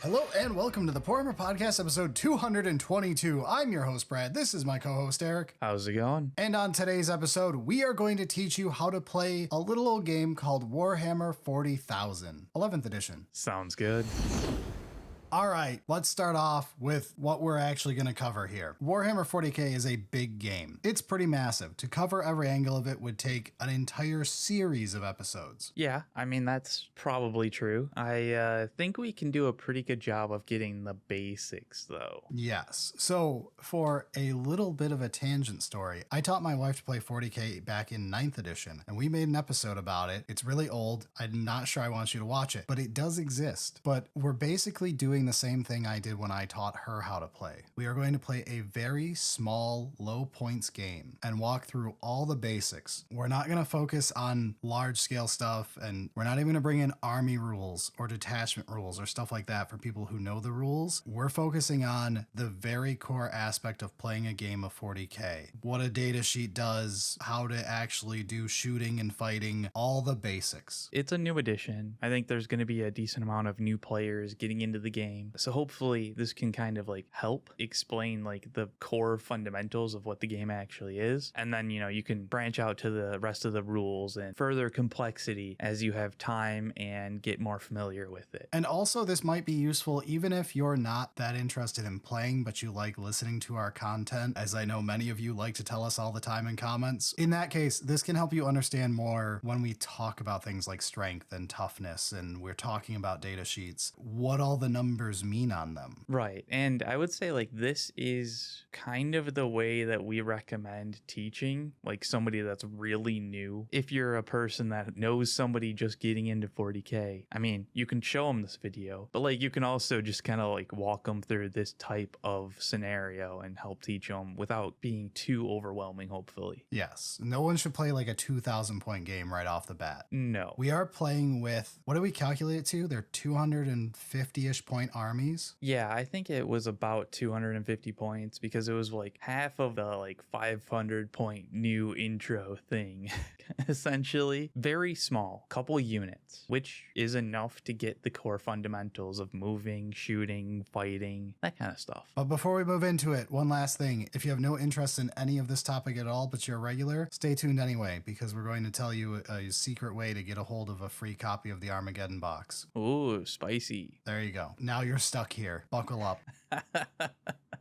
Hello and welcome to the Warhammer Podcast, episode 222. I'm your host, Brad. This is my co-host, Eric. How's it going? And on today's episode, we are going to teach you how to play a little old game called Warhammer 40,000, 11th edition. Sounds good. All right, let's start off with what we're actually going to cover here. Warhammer 40k is a big game. It's pretty massive. To cover every angle of it would take an entire series of episodes. Yeah, I mean, that's probably true. I think we can do a pretty good job of getting the basics, though. Yes. So for a little bit of a tangent story, I taught my wife to play 40k back in 9th edition, and we made an episode about it. It's really old. I'm not sure I want you to watch it, but it does exist. But we're basically doing the same thing I did when I taught her how to play. We are going to play a very small, low points game and walk through all the basics. We're not going to focus on large scale stuff, and we're not even going to bring in army rules or detachment rules or stuff like that for people who know the rules. We're focusing on the very core aspect of playing a game of 40k. What a data sheet does, how to actually do shooting and fighting, all the basics. It's a new edition. I think there's going to be a decent amount of new players getting into the game. So hopefully this can kind of like help explain like the core fundamentals of what the game actually is. And then, you can branch out to the rest of the rules and further complexity as you have time and get more familiar with it. And also this might be useful even if you're not that interested in playing, but you like listening to our content, as I know many of you like to tell us all the time in comments. In that case, this can help you understand more when we talk about things like strength and toughness, and we're talking about data sheets, what all the numbers mean on them. Right. And I would say like this is kind of the way that we recommend teaching like somebody that's really new. If you're a person that knows somebody just getting into 40k, I mean, you can show them this video, but like you can also just kind of like walk them through this type of scenario and help teach them without being too overwhelming, hopefully. Yes. No one should play like a 2,000 point game right off the bat. No. We are playing with, what do we calculate it to? They're 250-ish point armies. Yeah, I think it was about 250 points because it was like half of the like 500 point new intro thing, essentially. Very small, couple units, which is enough to get the core fundamentals of moving, shooting, fighting, that kind of stuff. But before we move into it, one last thing. If you have no interest in any of this topic at all, but you're a regular, stay tuned anyway, because we're going to tell you a secret way to get a hold of a free copy of the Armageddon box. Ooh, spicy. There you go. Now you're stuck here. Buckle up.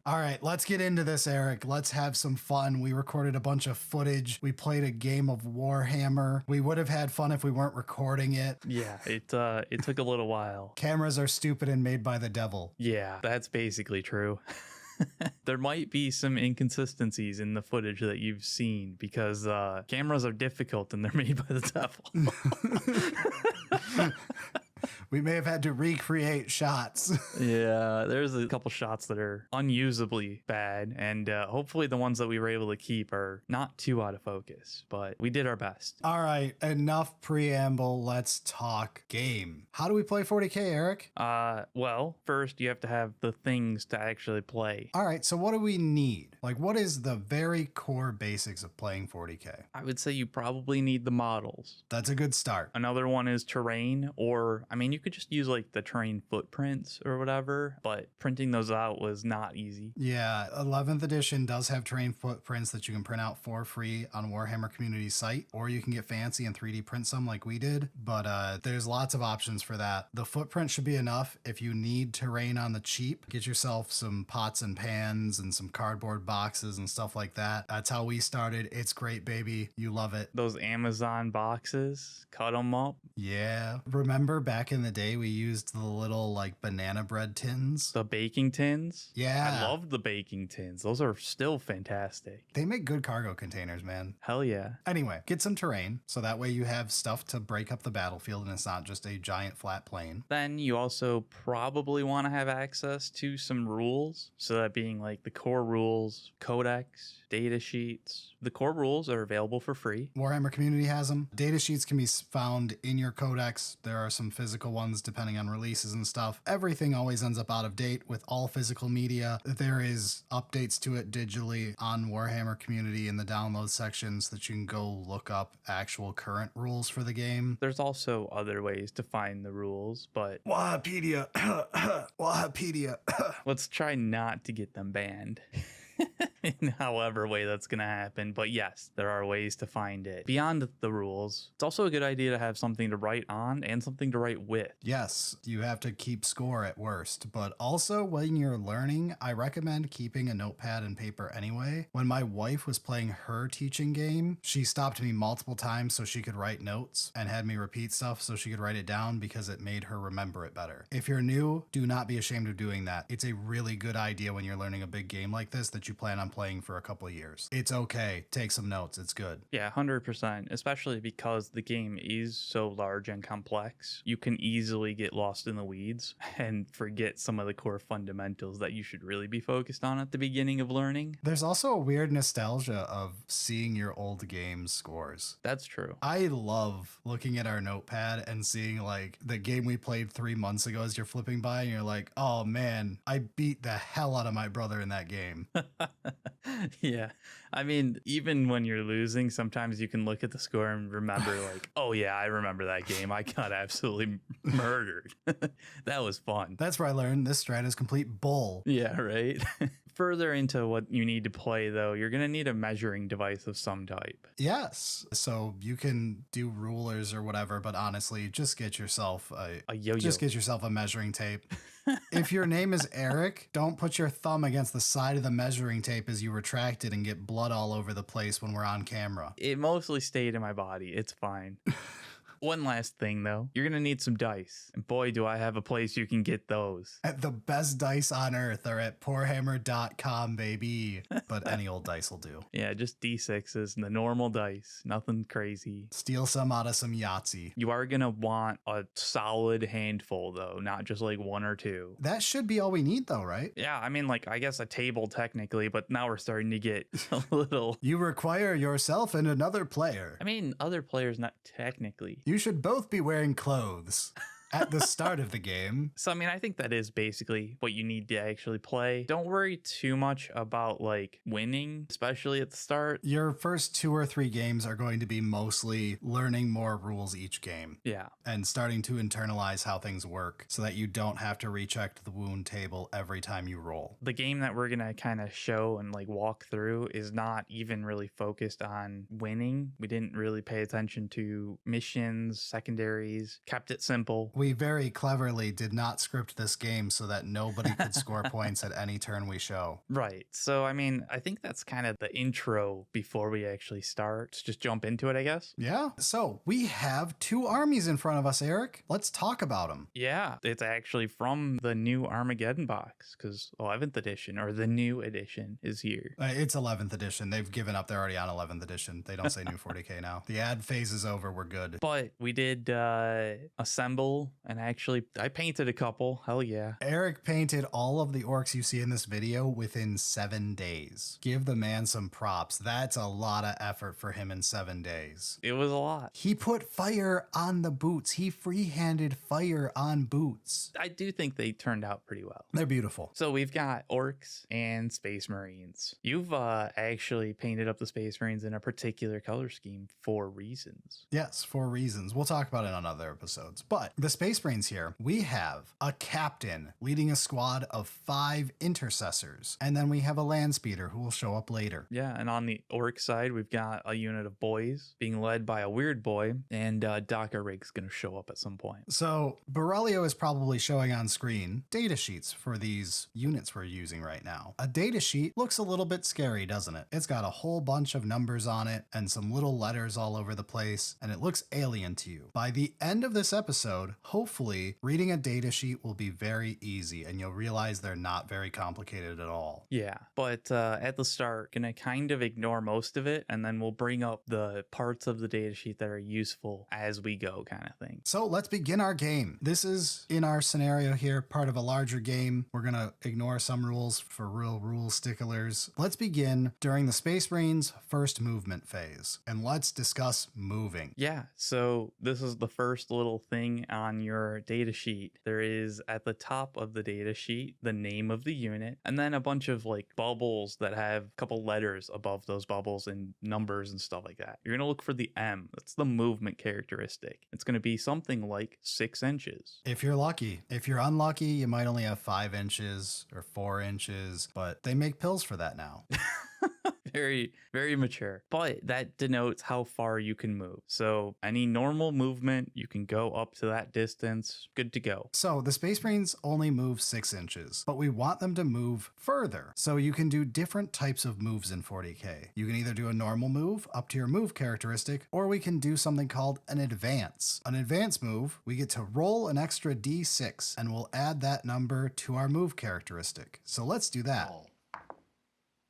All right, let's get into this, Eric. Let's have some fun. We recorded a bunch of footage. We played a game of Warhammer. We would have had fun if we weren't recording it. Yeah, it took a little while. Cameras are stupid and made by the devil. Yeah, that's basically true. There might be some inconsistencies in the footage that you've seen because cameras are difficult and they're made by the devil. We may have had to recreate shots. Yeah, there's a couple shots that are unusably bad, and hopefully the ones that we were able to keep are not too out of focus, but we did our best. All right, enough preamble. Let's talk game. How do we play 40k, Eric? Well, first you have to have the things to actually play. All right, so what do we need? Like, what is the very core basics of playing 40k? I would say you probably need the models. That's a good start. Another one is terrain, or, I mean, you could just use like the terrain footprints or whatever, but printing those out was not easy. Yeah, 11th edition does have terrain footprints that you can print out for free on Warhammer Community site, or you can get fancy and 3D print some like we did, but there's lots of options for that. The footprint should be enough. If you need terrain on the cheap, get yourself some pots and pans and some cardboard boxes and stuff like that. That's how we started. It's great, baby. You love it. Those Amazon boxes, cut them up. Yeah. Remember back in the day we used the little like banana bread tins? The baking tins? Yeah. I love the baking tins. Those are still fantastic. They make good cargo containers, man. Hell yeah. Anyway, get some terrain so that way you have stuff to break up the battlefield and it's not just a giant flat plain. Then you also probably want to have access to some rules. So that being like the core rules, codex, data sheets. The core rules are available for free. Warhammer Community has them. Data sheets can be found in your codex. There are some physical ones ones depending on releases and stuff. Everything always ends up out of date with all physical media. There is updates to it digitally on Warhammer community in the download sections that you can go look up actual current rules for the game. There's also other ways to find the rules, but Wikipedia. Wikipedia. let's try not to get them banned. In however way that's going to happen. But yes, there are ways to find it. Beyond the rules, it's also a good idea to have something to write on and something to write with. Yes, you have to keep score at worst, but also when you're learning, I recommend keeping a notepad and paper anyway. When my wife was playing her teaching game, she stopped me multiple times so she could write notes and had me repeat stuff so she could write it down because it made her remember it better. If you're new, do not be ashamed of doing that. It's a really good idea when you're learning a big game like this that you plan on playing for a couple of years. It's okay. Take some notes. It's good. Yeah, 100%, especially because the game is so large and complex. You can easily get lost in the weeds and forget some of the core fundamentals that you should really be focused on at the beginning of learning. There's also a weird nostalgia of seeing your old game's scores. That's true. I love looking at our notepad and seeing like the game we played 3 months ago as you're flipping by and you're like, oh man, I beat the hell out of my brother in that game. Yeah. I mean, even when you're losing, sometimes you can look at the score and remember like, oh yeah, I remember that game. I got absolutely murdered. That was fun. That's where I learned this strat is complete bull. Yeah, right. Further into what you need to play, though, you're going to need a measuring device of some type. Yes. So you can do rulers or whatever, but honestly, just get yourself A yo-yo. Just get yourself a measuring tape. If your name is Eric, don't put your thumb against the side of the measuring tape as you retract it and get blood all over the place when we're on camera. It mostly stayed in my body. It's fine. One last thing, though. You're going to need some dice. And boy, do I have a place you can get those. At the best dice on earth are at poorhammer.com, baby. But any old dice will do. Yeah, just D6s and the normal dice. Nothing crazy. Steal some out of some Yahtzee. You are going to want a solid handful, though, not just like one or two. That should be all we need, though, right? Yeah, I mean, like, I guess a table technically, but now we're starting to get a little... You require yourself and another player. I mean, other players, not technically. You should both be wearing clothes at the start of the game. So, I mean, I think that is basically what you need to actually play. Don't worry too much about, like, winning, especially at the start. Your first 2 or 3 games are going to be mostly learning more rules each game. Yeah. And starting to internalize how things work so that you don't have to recheck the wound table every time you roll. The game that we're going to kind of show and, like, walk through is not even really focused on winning. We didn't really pay attention to missions, secondaries, kept it simple. We very cleverly did not script this game so that nobody could score points at any turn we show. Right. So, I mean, I think that's kind of the intro before we actually start. Let's just jump into it, I guess. Yeah. So we have 2 armies in front of us, Eric. Let's talk about them. Yeah. It's actually from the new Armageddon box because 11th edition or the new edition is here. It's 11th edition. They've given up. They're already on 11th edition. They don't say new 40K now. The ad phase is over. We're good. But we did assemble. And actually, I painted a couple. Hell yeah. Eric painted all of the orcs you see in this video within 7 days. Give the man some props. That's a lot of effort for him in 7 days. It was a lot. He put fire on the boots. He free-handed fire on boots. I do think they turned out pretty well. They're beautiful. So we've got orcs and space marines. You've actually painted up the space marines in a particular color scheme for reasons. Yes, for reasons. We'll talk about it on other episodes. But the Space Marines here, we have a captain leading a squad of 5 intercessors, and then we have a land speeder who will show up later. Yeah, and on the orc side, we've got a unit of boys being led by a weird boy, and Daka Rig's going to show up at some point. So Berilio is probably showing on screen data sheets for these units we're using right now. A data sheet looks a little bit scary, doesn't it? It's got a whole bunch of numbers on it and some little letters all over the place, and it looks alien to you. By the end of this episode, hopefully, reading a data sheet will be very easy and you'll realize they're not very complicated at all. Yeah, but at the start, gonna kind of ignore most of it, and then we'll bring up the parts of the data sheet that are useful as we go kind of thing. So let's begin our game. This is, in our scenario here, part of a larger game. We're gonna ignore some rules for real rule sticklers. Let's begin during the Space Marines' first movement phase, and let's discuss moving. Yeah, so this is the first little thing on on your data sheet, there is at the top of the data sheet the name of the unit, and then a bunch of like bubbles that have a couple letters above those bubbles and numbers and stuff like that. You're going to look for the M. That's the movement characteristic. It's going to be something like 6 inches. If you're lucky. If you're unlucky, you might only have 5 inches or 4 inches, but they make pills for that now. Very, very mature. But that denotes how far you can move. So any normal movement, you can go up to that distance. Good to go. So the Space Marines only move 6 inches, but we want them to move further. So you can do different types of moves in 40K. You can either do a normal move up to your move characteristic, or we can do something called an advance. An advance move, we get to roll an extra D6, and we'll add that number to our move characteristic. So let's do that.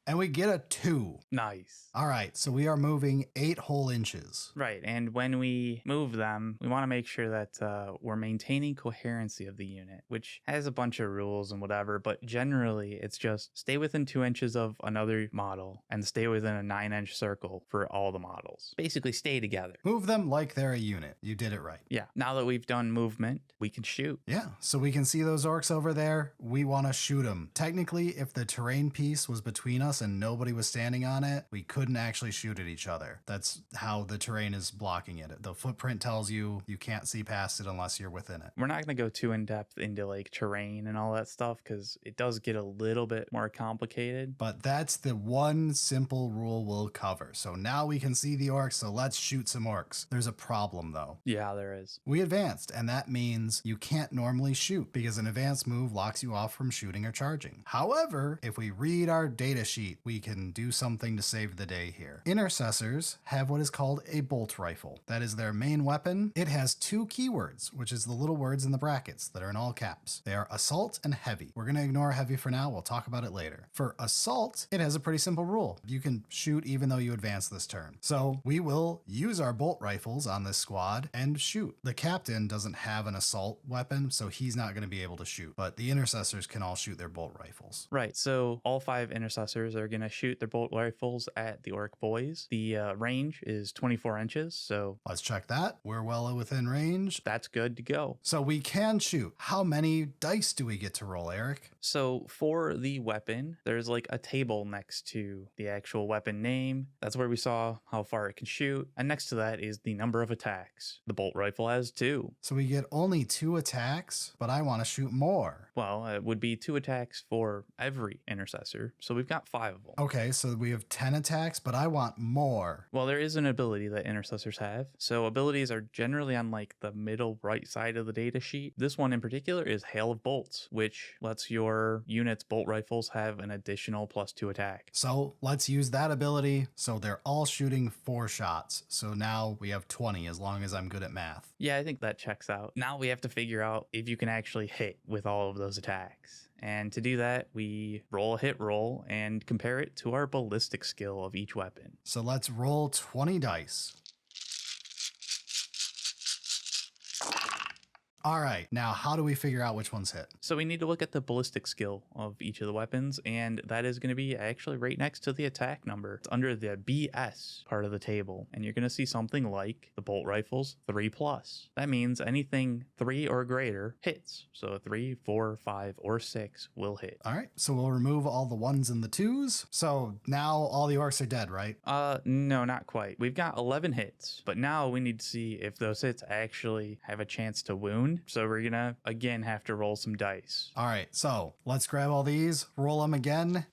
And we get a 2. Nice. All right, so we are moving 8 whole inches. Right, and when we move them, we want to make sure that we're maintaining coherency of the unit, which has a bunch of rules and whatever, but generally it's just stay within 2 inches of another model and stay within a 9-inch circle for all the models. Basically stay together. Move them like they're a unit. You did it right. Yeah, now that we've done movement, we can shoot. Yeah, so we can see those orcs over there. We want to shoot them. Technically, if the terrain piece was between us and nobody was standing on it, we couldn't actually shoot at each other. That's how the terrain is blocking it. The footprint tells you you can't see past it unless you're within it. We're not going to go too in depth into like terrain and all that stuff because it does get a little bit more complicated. But that's the one simple rule we'll cover. So now we can see the orcs, so let's shoot some orcs. There's a problem though. Yeah, there is. We advanced, and that means you can't normally shoot because an advanced move locks you off from shooting or charging. However, if we read our data sheet, we can do something to save the day here. Intercessors have what is called a bolt rifle. That is their main weapon. It has 2 keywords, which is the little words in the brackets that are in all caps. They are assault and heavy. We're going to ignore heavy for now. We'll talk about it later. For assault, it has a pretty simple rule. You can shoot even though you advance this turn. So we will use our bolt rifles on this squad and shoot. The captain doesn't have an assault weapon, so he's not going to be able to shoot, but the intercessors can all shoot their bolt rifles. Right, so all 5 intercessors are going to shoot their bolt rifles at the orc boys. The range is 24 inches, so let's check that. We're well within range. That's good to go. So we can shoot. How many dice do we get to roll, Eric? So for the weapon, there's like a table next to the actual weapon name. That's where we saw how far it can shoot. And next to that is the number of attacks. The bolt rifle has 2. So we get only 2 attacks, but I want to shoot more. Well, it would be 2 attacks for every intercessor. So we've got 5 of them. Okay, so we have 10 attacks, but I want more. Well, there is an ability that intercessors have. So abilities are generally on like the middle right side of the data sheet. This one in particular is Hail of Bolts, which lets your unit's bolt rifles have an additional +2 attack. So let's use that ability. So they're all shooting 4 shots. So now we have 20 as long as I'm good at math. Yeah, I think that checks out. Now we have to figure out if you can actually hit with all of those attacks. And to do that, we roll a hit roll and compare it to our ballistic skill of each weapon. So let's roll 20 dice. All right, now how do we figure out which ones hit? So we need to look at the ballistic skill of each of the weapons, and that is going to be actually right next to the attack number. It's under the BS part of the table, and you're going to see something like the bolt rifles 3+. That means anything 3 or greater hits. So 3, 4, 5, or 6 will hit. All right, so we'll remove all the 1s and the 2s. So now all the orcs are dead, right? No, not quite. We've got 11 hits, but now we need to see if those hits actually have a chance to wound. So we're gonna again have to roll some dice. All right, so let's grab all these, roll them again.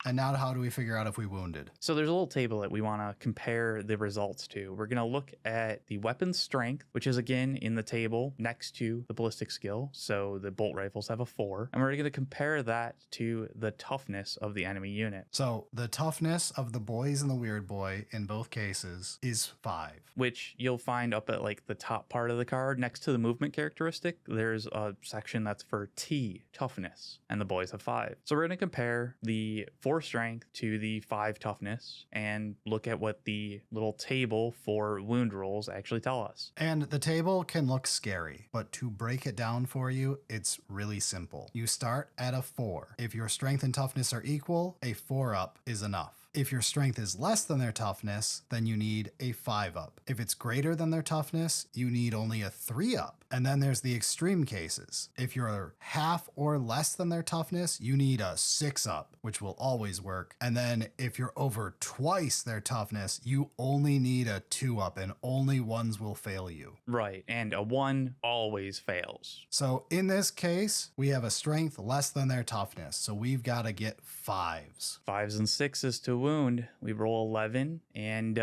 And now how do we figure out if we wounded? So there's a little table that we want to compare the results to. We're going to look at the weapon's strength, which is again in the table next to the ballistic skill. So the bolt rifles have a 4. And we're going to compare that to the toughness of the enemy unit. So the toughness of the boys and the weird boy in both cases is 5. Which you'll find up at like the top part of the card next to the movement characteristic. There's a section that's for T, toughness, and the boys have 5. So we're going to compare the 4 strength to the 5 toughness and look at what the little table for wound rolls actually tell us. And the table can look scary, but to break it down for you, it's really simple. You start at a 4. If your strength and toughness are equal, a 4 up is enough. If your strength is less than their toughness, then you need a 5 up. If it's greater than their toughness, you need only a 3 up. And then there's the extreme cases. If you're half or less than their toughness, you need a 6 up, which will always work. And then if you're over twice their toughness, you only need a 2 up, and only ones will fail you. Right, and a 1 always fails. So in this case, we have a strength less than their toughness, so we've got to get 5s. 5s and 6s to wound. We roll 11, and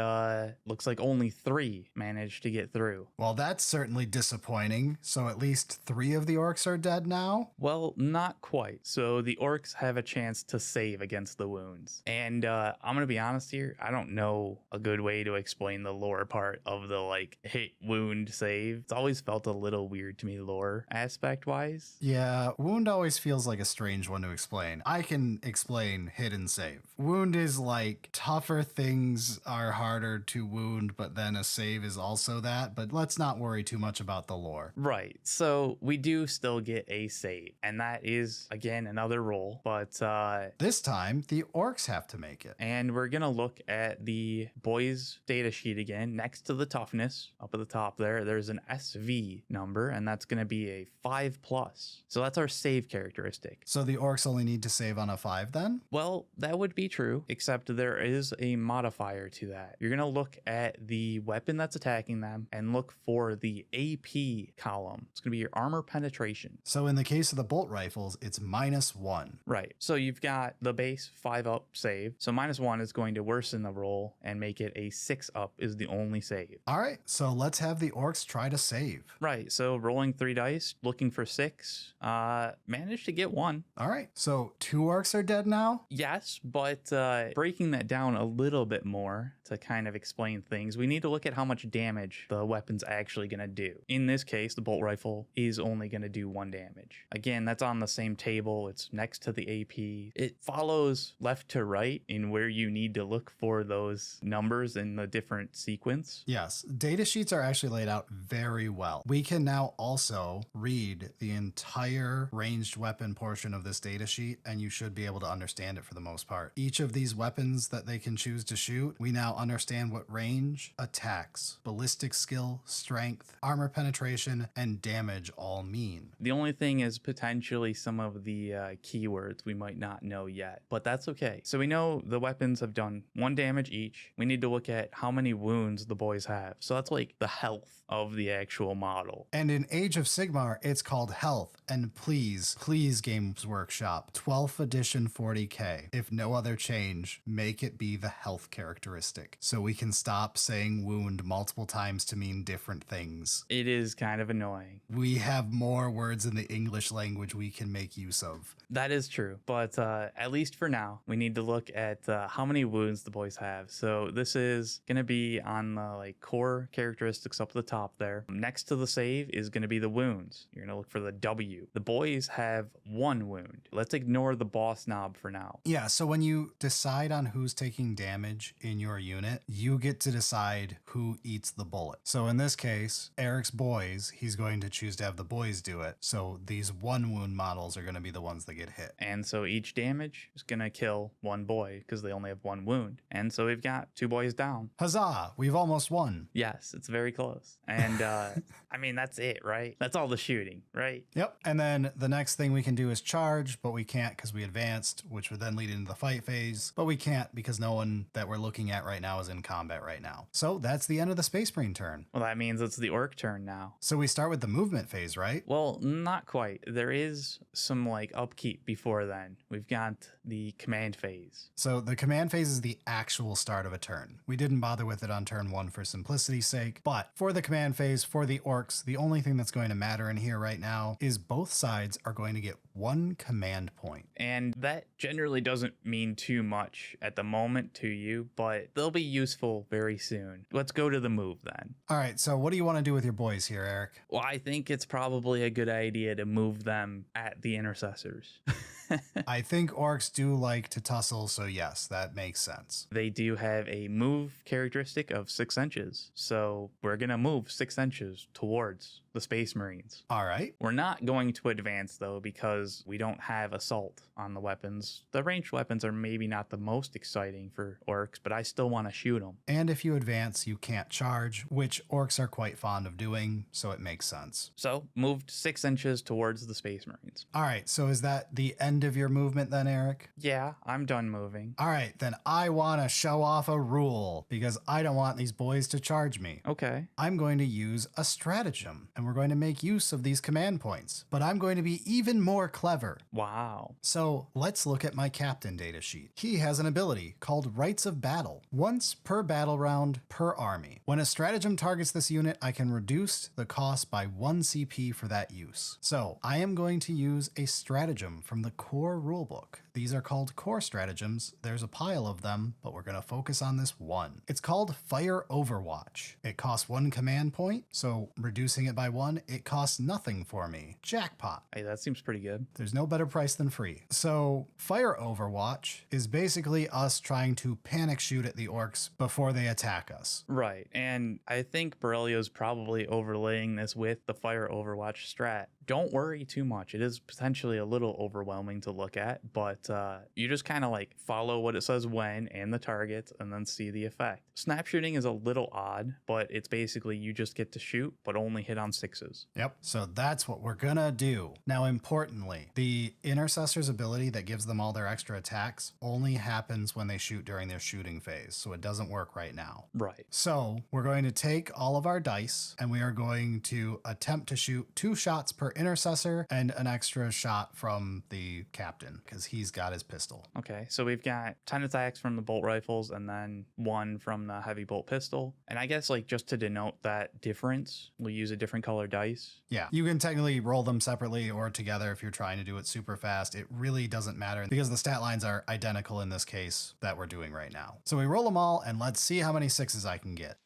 looks like only 3 managed to get through. Well, that's certainly disappointing. So at least 3 of the orcs are dead now? Well, not quite. So the orcs have a chance to save against the wounds. And I'm going to be honest here, I don't know a good way to explain the lore part of the like hit, wound, save. It's always felt a little weird to me lore aspect wise. Yeah, wound always feels like a strange one to explain. I can explain hit and save. Wound is like tougher things are harder to wound, but then a save is also that. But let's not worry too much about the lore. Right. So we do still get a save, and that is again another roll, but this time the orcs have to make it. And we're gonna look at the boys data sheet again. Next to the toughness up at the top there's an SV number, and that's gonna be a 5+. So that's our save characteristic. So the orcs only need to save on a 5 then? Well, that would be true, except there is a modifier to that. You're gonna look at the weapon that's attacking them and look for the AP column. It's gonna be your armor penetration. So in the case of the bolt rifles, it's -1. Right. So you've got the base 5 up save. So -1 is going to worsen the roll and make it a 6 up is the only save. All right, so let's have the orcs try to save. Right. So rolling 3 dice, looking for 6, managed to get 1. All right, so 2 orcs are dead now? Yes, but breaking that down a little bit more to kind of explain things, we need to look at how much damage the weapon's actually going to do. In this case, the bolt rifle is only going to do 1 damage. Again, that's on the same table. It's next to the AP. It follows left to right in where you need to look for those numbers in the different sequence. Yes, data sheets are actually laid out very well. We can now also read the entire ranged weapon portion of this data sheet, and you should be able to understand it for the most part. Each of these weapons that they can choose to shoot, we now understand what range, attacks, ballistic skill, strength, armor penetration, and damage all mean. The only thing is potentially some of the keywords we might not know yet, but that's okay. So we know the weapons have done 1 damage each. We need to look at how many wounds the boys have. So that's like the health of the actual model. And in Age of Sigmar, it's called health. And please Games Workshop, 12th edition 40K. If no other change, make it be the health characteristic, so we can stop saying wound multiple times to mean different things. It is kind of annoying. We have more words in the English language we can make use of. That is true, but at least for now, we need to look at how many wounds the boys have. So this is going to be on the like core characteristics up at the top there. Next to the save is going to be the wounds. You're going to look for the W. The boys have 1 wound. Let's ignore the boss knob for now. Yeah, so when you decide on who's taking damage in your unit, you get to decide who eats the bullet. So in this case, Eric's boys, he's going to choose to have the boys do it. So these 1 wound models are going to be the ones that get hit. And so each damage is going to kill 1 boy because they only have 1 wound. And so we've got 2 boys down. Huzzah, we've almost won. Yes, it's very close. And I mean, that's it, right? That's all the shooting, right? Yep, and then the next thing we can do is charge, but we can't because we advanced, which would then lead into the fight phase. But we can't because no one that we're looking at right now is in combat right now. So that's the end of the Space Marine turn. Well, that means it's the Ork turn now. So we start with the movement phase, right? Well, not quite. There is some like upkeep before then. We've got the command phase. So the command phase is the actual start of a turn. We didn't bother with it on turn 1 for simplicity's sake, but for the command phase, for the orcs, the only thing that's going to matter in here right now is both sides are going to get 1 command point. And that generally doesn't mean too much at the moment to you, but they'll be useful very soon. Let's go to the move then. All right, so what do you want to do with your boys here, Eric? Well, I think it's probably a good idea to move them at the intercessors. I think orcs do like to tussle, so yes, that makes sense. They do have a move characteristic of 6 inches. So we're going to move 6 inches towards the Space Marines. All right. We're not going to advance though because we don't have assault on the weapons. The ranged weapons are maybe not the most exciting for orcs, but I still want to shoot them. And if you advance, you can't charge, which orcs are quite fond of doing, so it makes sense. So moved 6 inches towards the Space Marines. All right, so is that the end of your movement then, Eric? Yeah, I'm done moving. All right, then I want to show off a rule because I don't want these boys to charge me. Okay. I'm going to use a stratagem, and we're going to make use of these command points, but I'm going to be even more clever. Wow. So let's look at my captain datasheet. He has an ability called Rites of Battle, once per battle round per army. When a stratagem targets this unit, I can reduce the cost by 1 CP for that use. So I am going to use a stratagem from the core rulebook. These are called core stratagems. There's a pile of them, but we're going to focus on this one. It's called Fire Overwatch. It costs 1 command point, so reducing it by 1, it costs nothing for me. Jackpot. Hey, that seems pretty good. There's no better price than free. So Fire Overwatch is basically us trying to panic shoot at the orcs before they attack us. Right. And I think Berilio's probably overlaying this with the Fire Overwatch strat. Don't worry too much. It is potentially a little overwhelming to look at, but you just kind of like follow what it says when and the targets and then see the effect. Snap shooting is a little odd, but it's basically you just get to shoot, but only hit on 6s. Yep. So that's what we're gonna do. Now, importantly, the intercessor's ability that gives them all their extra attacks only happens when they shoot during their shooting phase. So it doesn't work right now. Right. So we're going to take all of our dice and we are going to attempt to shoot 2 shots per intercessor and an extra shot from the captain because he's got his pistol. Okay, so we've got 10 attacks from the bolt rifles and then 1 from the heavy bolt pistol. And I guess like just to denote that difference, we'll use a different color dice. Yeah, you can technically roll them separately or together if you're trying to do it super fast. It really doesn't matter because the stat lines are identical in this case that we're doing right now. So we roll them all and let's see how many 6s I can get.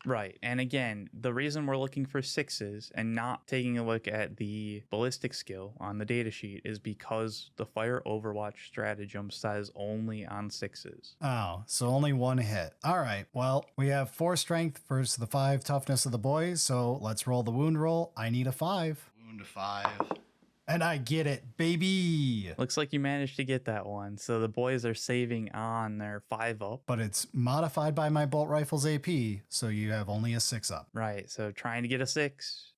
Right. And again, the reason we're looking for 6s and not taking a look at the ballistic skill on the datasheet is because the Fire Overwatch stratagem says only on 6s. Oh, so only 1 hit. All right, well, we have 4 strength versus the 5 toughness of the boys, so let's roll the wound roll. I need a 5. Wound 5. And I get it, baby. Looks like you managed to get that one. So the boys are saving on their 5 up. But it's modified by my bolt rifle's AP, so you have only a 6 up. Right. So trying to get a 6.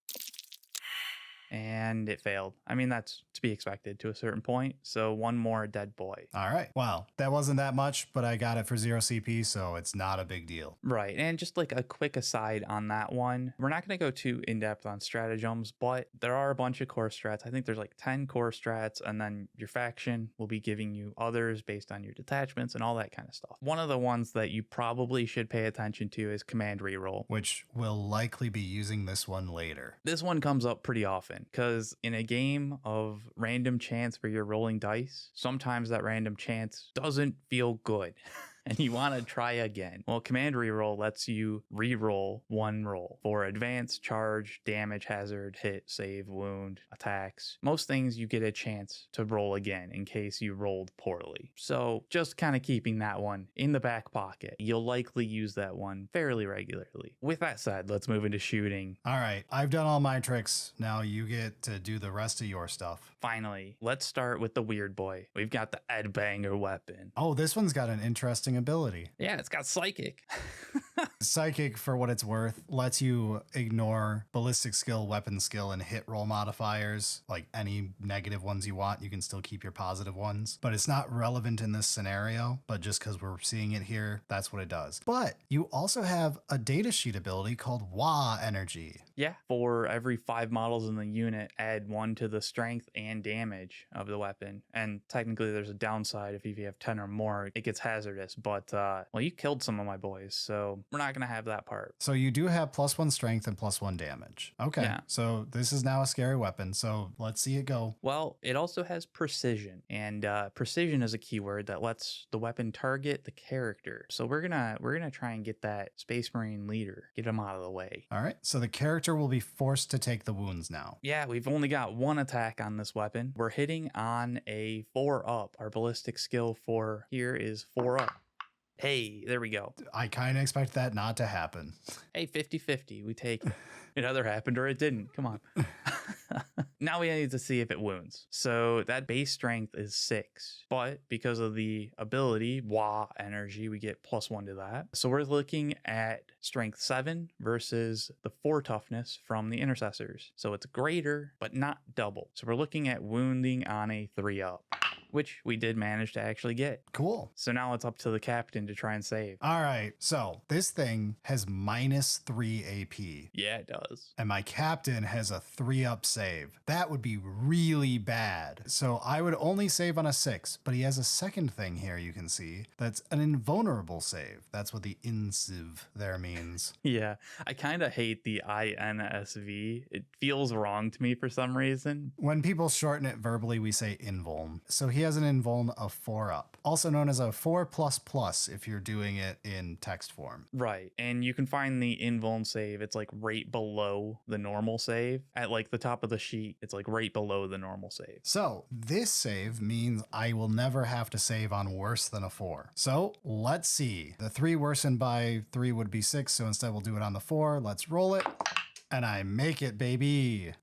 And it failed. I mean, that's to be expected to a certain point. So 1 more dead boy. All right. Well, that wasn't that much, but I got it for 0 CP, so it's not a big deal. Right. And just like a quick aside on that one, we're not going to go too in depth on stratagems, but there are a bunch of core strats. I think there's like 10 core strats, and then your faction will be giving you others based on your detachments and all that kind of stuff. One of the ones that you probably should pay attention to is command reroll, which we'll likely be using this one later. This one comes up pretty often because in a game of random chance where you're rolling dice, sometimes that random chance doesn't feel good. And you want to try again. Well, command reroll lets you reroll 1 roll for advance, charge, damage, hazard, hit, save, wound, attacks. Most things you get a chance to roll again in case you rolled poorly. So just kind of keeping that one in the back pocket. You'll likely use that one fairly regularly. With that said, let's move into shooting. All right, I've done all my tricks. Now you get to do the rest of your stuff. Finally, let's start with the weird boy. We've got the Ed Banger weapon. Oh, this one's got an interesting ability. Yeah, it's got psychic. Psychic, for what it's worth, lets you ignore ballistic skill, weapon skill, and hit roll modifiers. Like any negative ones you want, you can still keep your positive ones. But it's not relevant in this scenario, but just because we're seeing it here, that's what it does. But you also have a datasheet ability called WA Energy. Yeah, for every 5 models in the unit, add 1 to the strength and damage of the weapon. And technically there's a downside if you have 10 or more, it gets hazardous. But, well, you killed some of my boys, so we're not going to have that part. So you do have +1 strength and +1 damage. Okay. Yeah. So this is now a scary weapon. So let's see it go. Well, it also has precision, and precision is a keyword that lets the weapon target the character. So we're gonna try and get that Space Marine leader, get him out of the way. All right. So the character will be forced to take the wounds now. Yeah, we've only got one attack on this weapon. We're hitting on a 4-up. Our ballistic skill for here is 4-up. Hey, there we go. I kind of expect that not to happen. Hey, 50-50, we take it. It either happened or it didn't. Come on. Now we need to see if it wounds. So that base strength is 6, but because of the ability, Wah energy, we get +1 to that. So we're looking at strength 7 versus the 4 toughness from the intercessors. So it's greater, but not double. So we're looking at wounding on a 3-up, which we did manage to actually get. Cool. So now it's up to the captain to try and save. All right. So this thing has -3 AP. Yeah, it does. And my captain has a 3-up save. That would be really bad. So I would only save on a 6, but he has a second thing here you can see. That's an invulnerable save. That's what the insiv there means. Yeah, I kind of hate the INSV. It feels wrong to me for some reason. When people shorten it verbally, we say invuln. So he has an invuln of 4-up, also known as a 4++ if you're doing it in text form. Right, and you can find the invuln save. It's like right below the normal save. At like the top of the sheet, it's like right below the normal save. So this save means I will never have to save on worse than a 4. So let's see. The 3 worsened by 3 would be 6, so instead we'll do it on the 4. Let's roll it. And I make it, baby.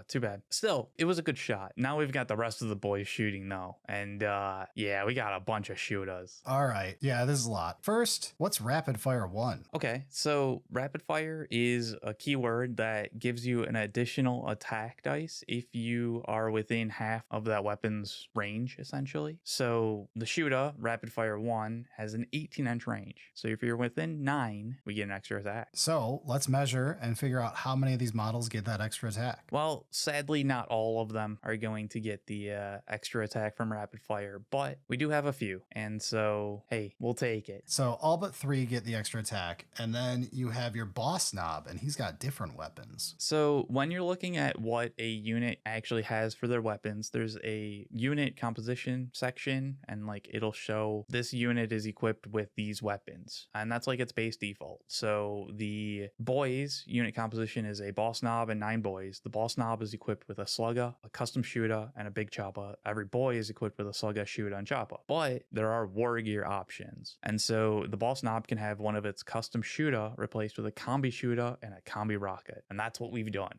Too bad. Still, it was a good shot. Now we've got the rest of the boys shooting though. And yeah, we got a bunch of shooters. All right. Yeah, this is a lot. First, what's rapid fire 1? Okay, so rapid fire is a keyword that gives you an additional attack dice if you are within half of that weapon's range, essentially. So the shooter, rapid fire 1, has an 18-inch range. So if you're within 9, we get an extra attack. So let's measure and figure out how many of these models get that extra attack. Well, sadly, not all of them are going to get the extra attack from rapid fire, but we do have a few. And so, hey, we'll take it. So all but 3 get the extra attack. And then you have your boss knob, and he's got different weapons. So when you're looking at what a unit actually has for their weapons, there's a unit composition section, and like it'll show this unit is equipped with these weapons. And that's like its base default. So the boys unit composition is a boss knob and 9 boys. The boss knob is equipped with a slugger, a custom shooter, and a big chopper. Every boy is equipped with a slugger, shooter, and chopper. But there are war gear options. And so the boss knob can have one of its custom shooter replaced with a combi shooter and a combi rocket. And that's what we've done.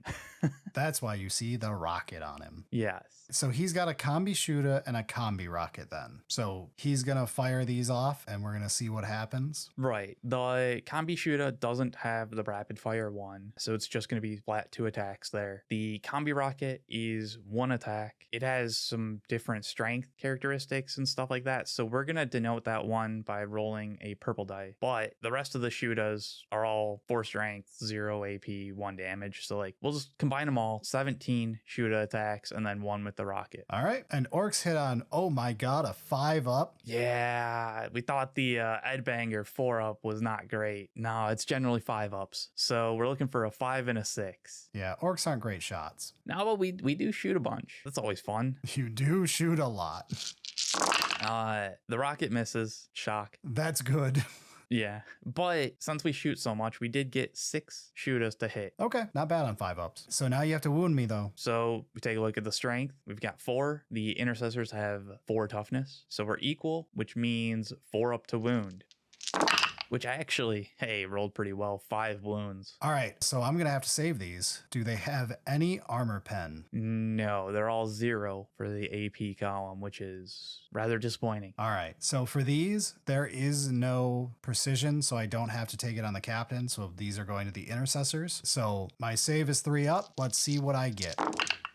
That's why you see the rocket on him. Yes. So he's got a combi shooter and a combi rocket then. So he's going to fire these off and we're going to see what happens. Right. The combi shooter doesn't have the rapid fire 1. So it's just going to be flat 2 attacks there. The combi rocket is 1 attack. It has some different strength characteristics and stuff like that. So we're going to denote that one by rolling a purple die. But the rest of the shooters are all 4 strength, 0 AP, 1 damage. So like we'll just combine them all, 17 shooter attacks, and then 1 with the rocket. All right. And Orks hit on, oh my God, a 5-up. Yeah, we thought the Ed Banger 4-up was not great. No, it's generally 5-ups. So we're looking for a 5 and a 6. Yeah, Orks aren't great shots. No, but we do shoot a bunch. That's always fun. You do shoot a lot. The rocket misses. Shock. That's good. Yeah, but since we shoot so much, we did get 6 shooters to hit. Okay, not bad on 5-ups. So now you have to wound me though. So we take a look at the strength. We've got 4. The intercessors have 4 toughness. So we're equal, which means 4 up to wound. Which actually, hey, rolled pretty well. 5 wounds. All right, so I'm going to have to save these. Do they have any armor pen? No, they're all 0 for the AP column, which is rather disappointing. All right, so for these, there is no precision, so I don't have to take it on the captain. So these are going to the intercessors. So my save is 3 up. Let's see what I get.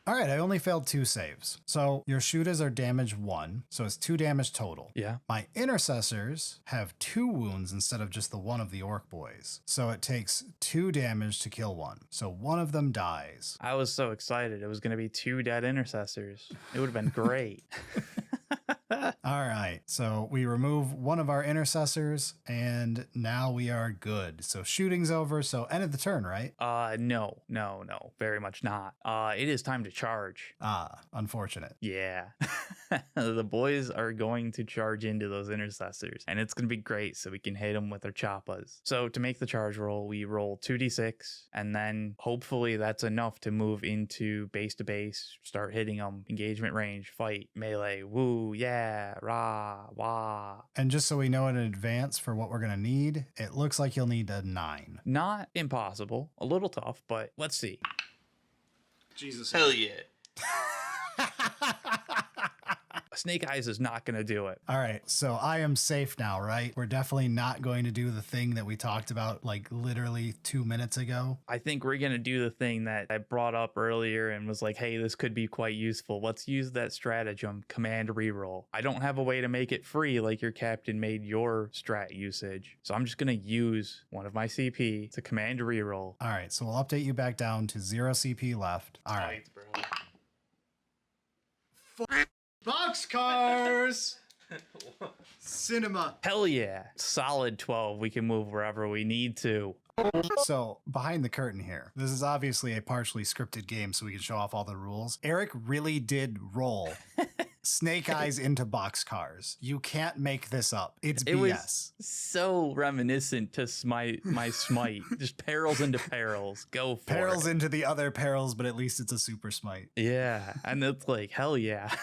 All right, I only failed 2 saves. So your shooters are damage 1, so it's 2 damage total. Yeah. My intercessors have 2 wounds instead of just the 1 of the orc boys. So it takes 2 damage to kill 1. So 1 of them dies. I was so excited. It was going to be 2 dead intercessors. It would have been great. All right, so we remove one of our intercessors, and now we are good. So shooting's over, so end of the turn, right? No, very much not. It is time to charge. Ah, unfortunate. Yeah. The boys are going to charge into those intercessors, and it's going to be great so we can hit them with our choppas. So to make the charge roll, we roll 2d6, and then hopefully that's enough to move into base to base, start hitting them, engagement range, fight, melee, woo, yeah, rah, wah. And just so we know in advance for what we're going to need, it looks like you'll need a 9. Not impossible, a little tough, but let's see. Jesus. Hell yeah. Snake Eyes is not going to do it. All right, so I am safe now, right? We're definitely not going to do the thing that we talked about like literally 2 minutes ago. I think we're going to do the thing that I brought up earlier and was like, hey, this could be quite useful. Let's use that stratagem, command reroll. I don't have a way to make it free like your captain made your strat usage. So I'm just going to use one of my CP to command reroll. All right, so we'll update you back down to 0 CP left. All right. Boxcars! Cinema. Hell yeah. Solid 12. We can move wherever we need to. So, behind the curtain here, this is obviously a partially scripted game so we can show off all the rules. Eric really did roll Snake Eyes into boxcars. You can't make this up. It's It BS. was so reminiscent to my smite. Just perils into perils. Go for Perils it. into the other perils, but at least it's a super smite. Yeah. And it's like, hell yeah.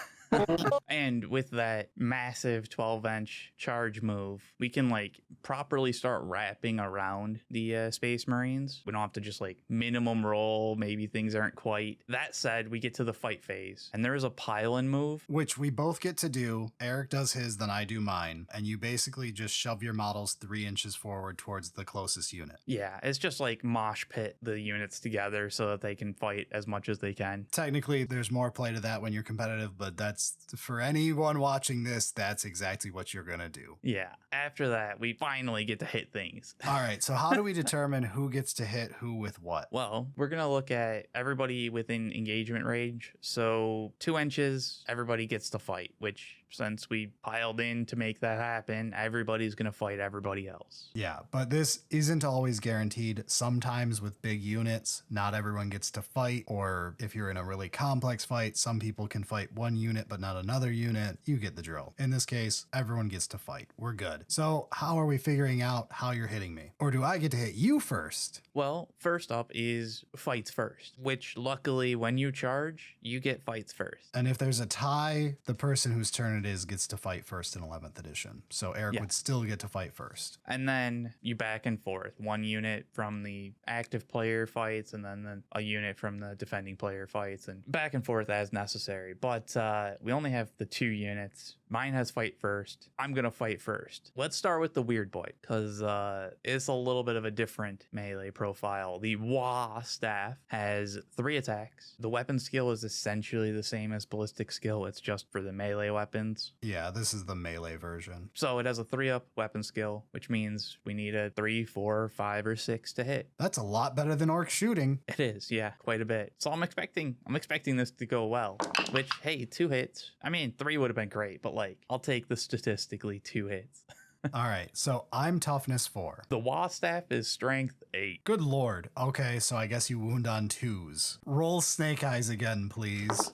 And with that massive 12-inch charge move, we can like properly start wrapping around the Space Marines. We don't have to just like minimum roll. Maybe things aren't quite. That said, we get to the fight phase, and there is a pile-in move. Which we both get to do. Eric does his, then I do mine. And you basically just shove your models 3 inches forward towards the closest unit. Yeah, it's just like mosh pit the units together so that they can fight as much as they can. Technically, there's more play to that when you're competitive, but that's for anyone watching this, that's exactly what you're going to do. Yeah. After that, we finally get to hit things. All right, so how do we determine who gets to hit who with what? Well, we're going to look at everybody within engagement range. So 2 inches, everybody gets to fight, which since we piled in to make that happen, everybody's going to fight everybody else. Yeah, but this isn't always guaranteed. Sometimes with big units, not everyone gets to fight, or if you're in a really complex fight, some people can fight one unit but not another unit. You get the drill. In this case, everyone gets to fight. We're good. So how are we figuring out how you're hitting me? Or do I get to hit you first? Well, first up is fights first, which luckily when you charge, you get fights first. And if there's a tie, the person whose turn it is gets to fight first in 11th edition. So Eric Yeah. would still get to fight first. And then you back and forth. One unit from the active player fights, and then a unit from the defending player fights, and back and forth as necessary. But we only have the 2 units. Mine has fight first. I'm going to fight first. Let's start with the weird boy, because it's a little bit of a different melee profile. The Wah staff has 3 attacks. The weapon skill is essentially the same as ballistic skill. It's just for the melee weapons. Yeah, this is the melee version. So it has a 3-up weapon skill, which means we need a 3, 4, 5, or 6 to hit. That's a lot better than orc shooting. It is, yeah, quite a bit. So I'm expecting this to go well, which, hey, 2 hits. I mean, 3 would have been great, but like, I'll take the statistically 2 hits. All right, so I'm toughness 4. The Wah staff is strength 8. Good lord. Okay, so I guess you wound on 2s. Roll Snake Eyes again, please.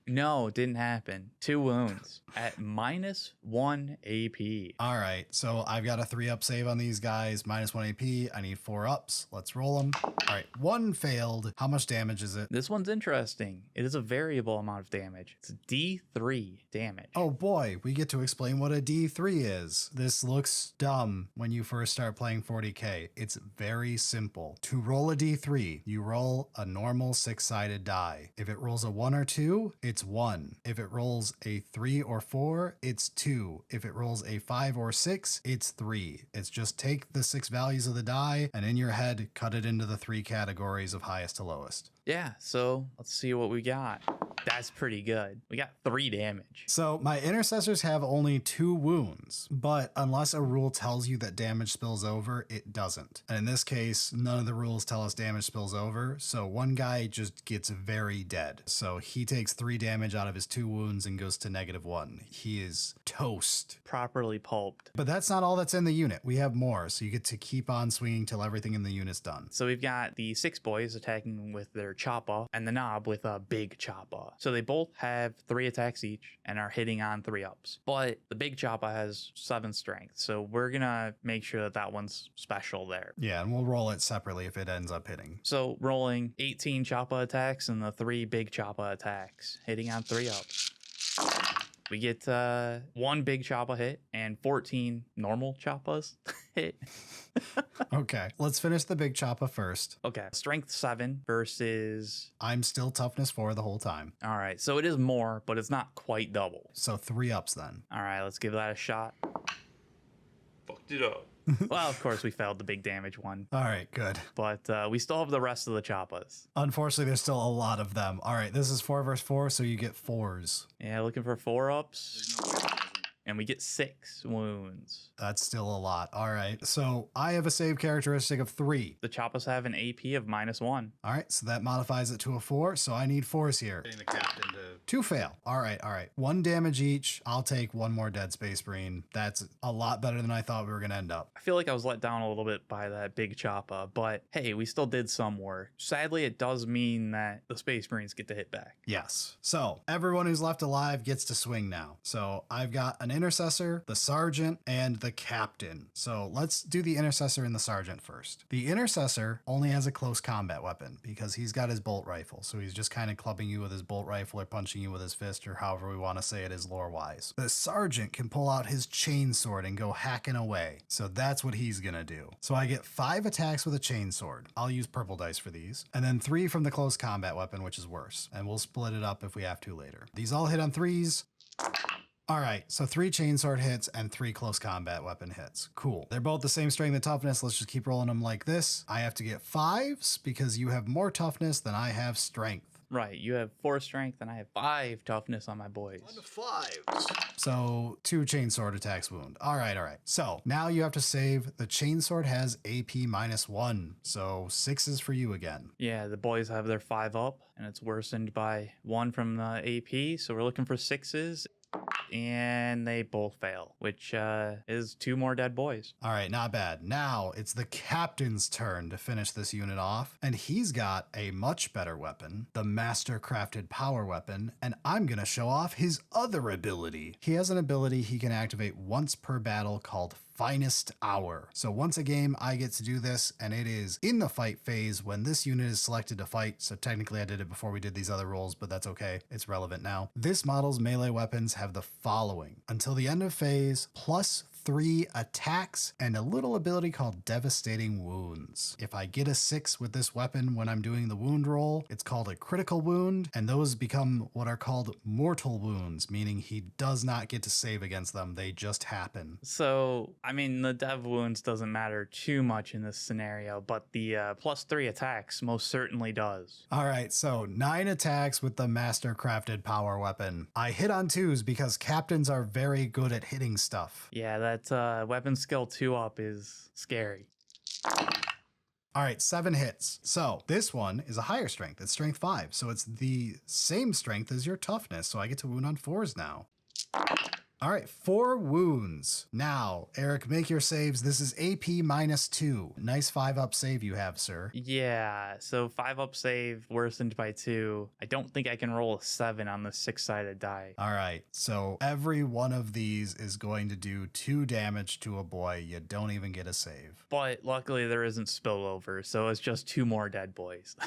No, didn't happen. 2 wounds at -1 AP. All right, so I've got a 3-up save on these guys, -1 AP. I need 4 ups. Let's roll them. All right, 1 failed. How much damage is it? This one's interesting. It is a variable amount of damage. It's D3 damage. Oh boy, we get to explain what a D3 is. This looks dumb when you first start playing 40k. It's very simple. To roll a D3, you roll a normal 6-sided die. If it rolls a 1 or 2, it's 1. If it rolls a 3 or 4, it's 2. If it rolls a 5 or 6, it's 3. It's just take the 6 values of the die and in your head, cut it into the 3 categories of highest to lowest. Yeah, so let's see what we got. That's pretty good. We got 3 damage. So my intercessors have only 2 wounds, but unless a rule tells you that damage spills over, it doesn't. And in this case, none of the rules tell us damage spills over, so one guy just gets very dead. So he takes 3 damage out of his 2 wounds and goes to -1. He is toast. Properly pulped. But that's not all that's in the unit. We have more, so you get to keep on swinging till everything in the unit's done. So we've got the 6 boys attacking with their choppa and the Noob with a big choppa. So they both have 3 attacks each and are hitting on 3-ups. But the big choppa has 7 strength, so we're gonna make sure that that one's special there. Yeah, and we'll roll it separately if it ends up hitting. So rolling 18 choppa attacks and the 3 big choppa attacks, hitting on 3-ups. We get 1 big choppa hit and 14 normal choppas hit. Okay, let's finish the big choppa first. Okay, strength 7 versus... I'm still toughness 4 the whole time. All right, so it is more, but it's not quite double. So 3 ups then. All right, let's give that a shot. Fucked it up. Well, of course, we failed the big damage one, All right, good. but we still have the rest of the choppas. Unfortunately, there's still a lot of them. All right, this is 4 versus 4, so you get 4s. Yeah, looking for 4-ups. There's no way it doesn't. And we get 6 wounds. That's still a lot. All right, so I have a save characteristic of 3. The choppas have an AP of -1. All right, so that modifies it to a 4, so I need 4s here. Getting the captain to 2 fail. All right, all right. 1 damage each. I'll take 1 more dead space marine. That's a lot better than I thought we were going to end up. I feel like I was let down a little bit by that big choppa, but hey, we still did some work. Sadly, it does mean that the Space Marines get to hit back. Yes. So everyone who's left alive gets to swing now. So I've got an intercessor, the sergeant, and the captain. So let's do the intercessor and the sergeant first. The intercessor only has a close combat weapon because he's got his bolt rifle. So he's just kind of clubbing you with his bolt rifle or punching you with his fist or however we want to say it is lore wise. The sergeant can pull out his chainsword and go hacking away. So that's what he's gonna do. So I get 5 attacks with a chainsword. I'll use purple dice for these. And then 3 from the close combat weapon, which is worse. And we'll split it up if we have to later. These all hit on 3s. All right, so 3 chainsword hits and 3 close combat weapon hits. Cool. They're both the same strength and toughness. Let's just keep rolling them like this. I have to get 5s because you have more toughness than I have strength. Right, you have 4 strength and I have 5 toughness on my boys. 1 to 5s. So 2 chainsword attacks wound. All right, all right. So now you have to save. The chainsword has AP -1. So 6s for you again. Yeah, the boys have their 5 up and it's worsened by 1 from the AP. So we're looking for 6s. And they both fail, which is 2 more dead boys. All right, not bad. Now it's the captain's turn to finish this unit off, and he's got a much better weapon, the master crafted power weapon, and I'm gonna show off his other ability. He has an ability he can activate once per battle called Finest Hour. So once a game, I get to do this, and it is in the fight phase when this unit is selected to fight. So technically I did it before we did these other rolls, but that's okay. It's relevant now. This model's melee weapons have the following. Until the end of phase, +3 attacks and a little ability called Devastating Wounds. If I get a 6 with this weapon when I'm doing the wound roll, it's called a critical wound, and those become what are called mortal wounds, meaning he does not get to save against them. They just happen. So, I mean, the dev wounds doesn't matter too much in this scenario, but the +3 attacks most certainly does. All right, so 9 attacks with the master crafted power weapon. I hit on 2s because captains are very good at hitting stuff. Yeah, that weapon skill 2 up is scary. All right, 7 hits. So this one is a higher strength. It's strength 5. So it's the same strength as your toughness. So I get to wound on 4s now. All right, 4 wounds. Now, Eric, make your saves. This is AP -2. Nice 5-up save you have, sir. Yeah, so 5-up save worsened by 2. I don't think I can roll a 7 on the 6-sided die. All right, so every one of these is going to do 2 damage to a boy. You don't even get a save. But luckily there isn't spillover, so it's just 2 more dead boys.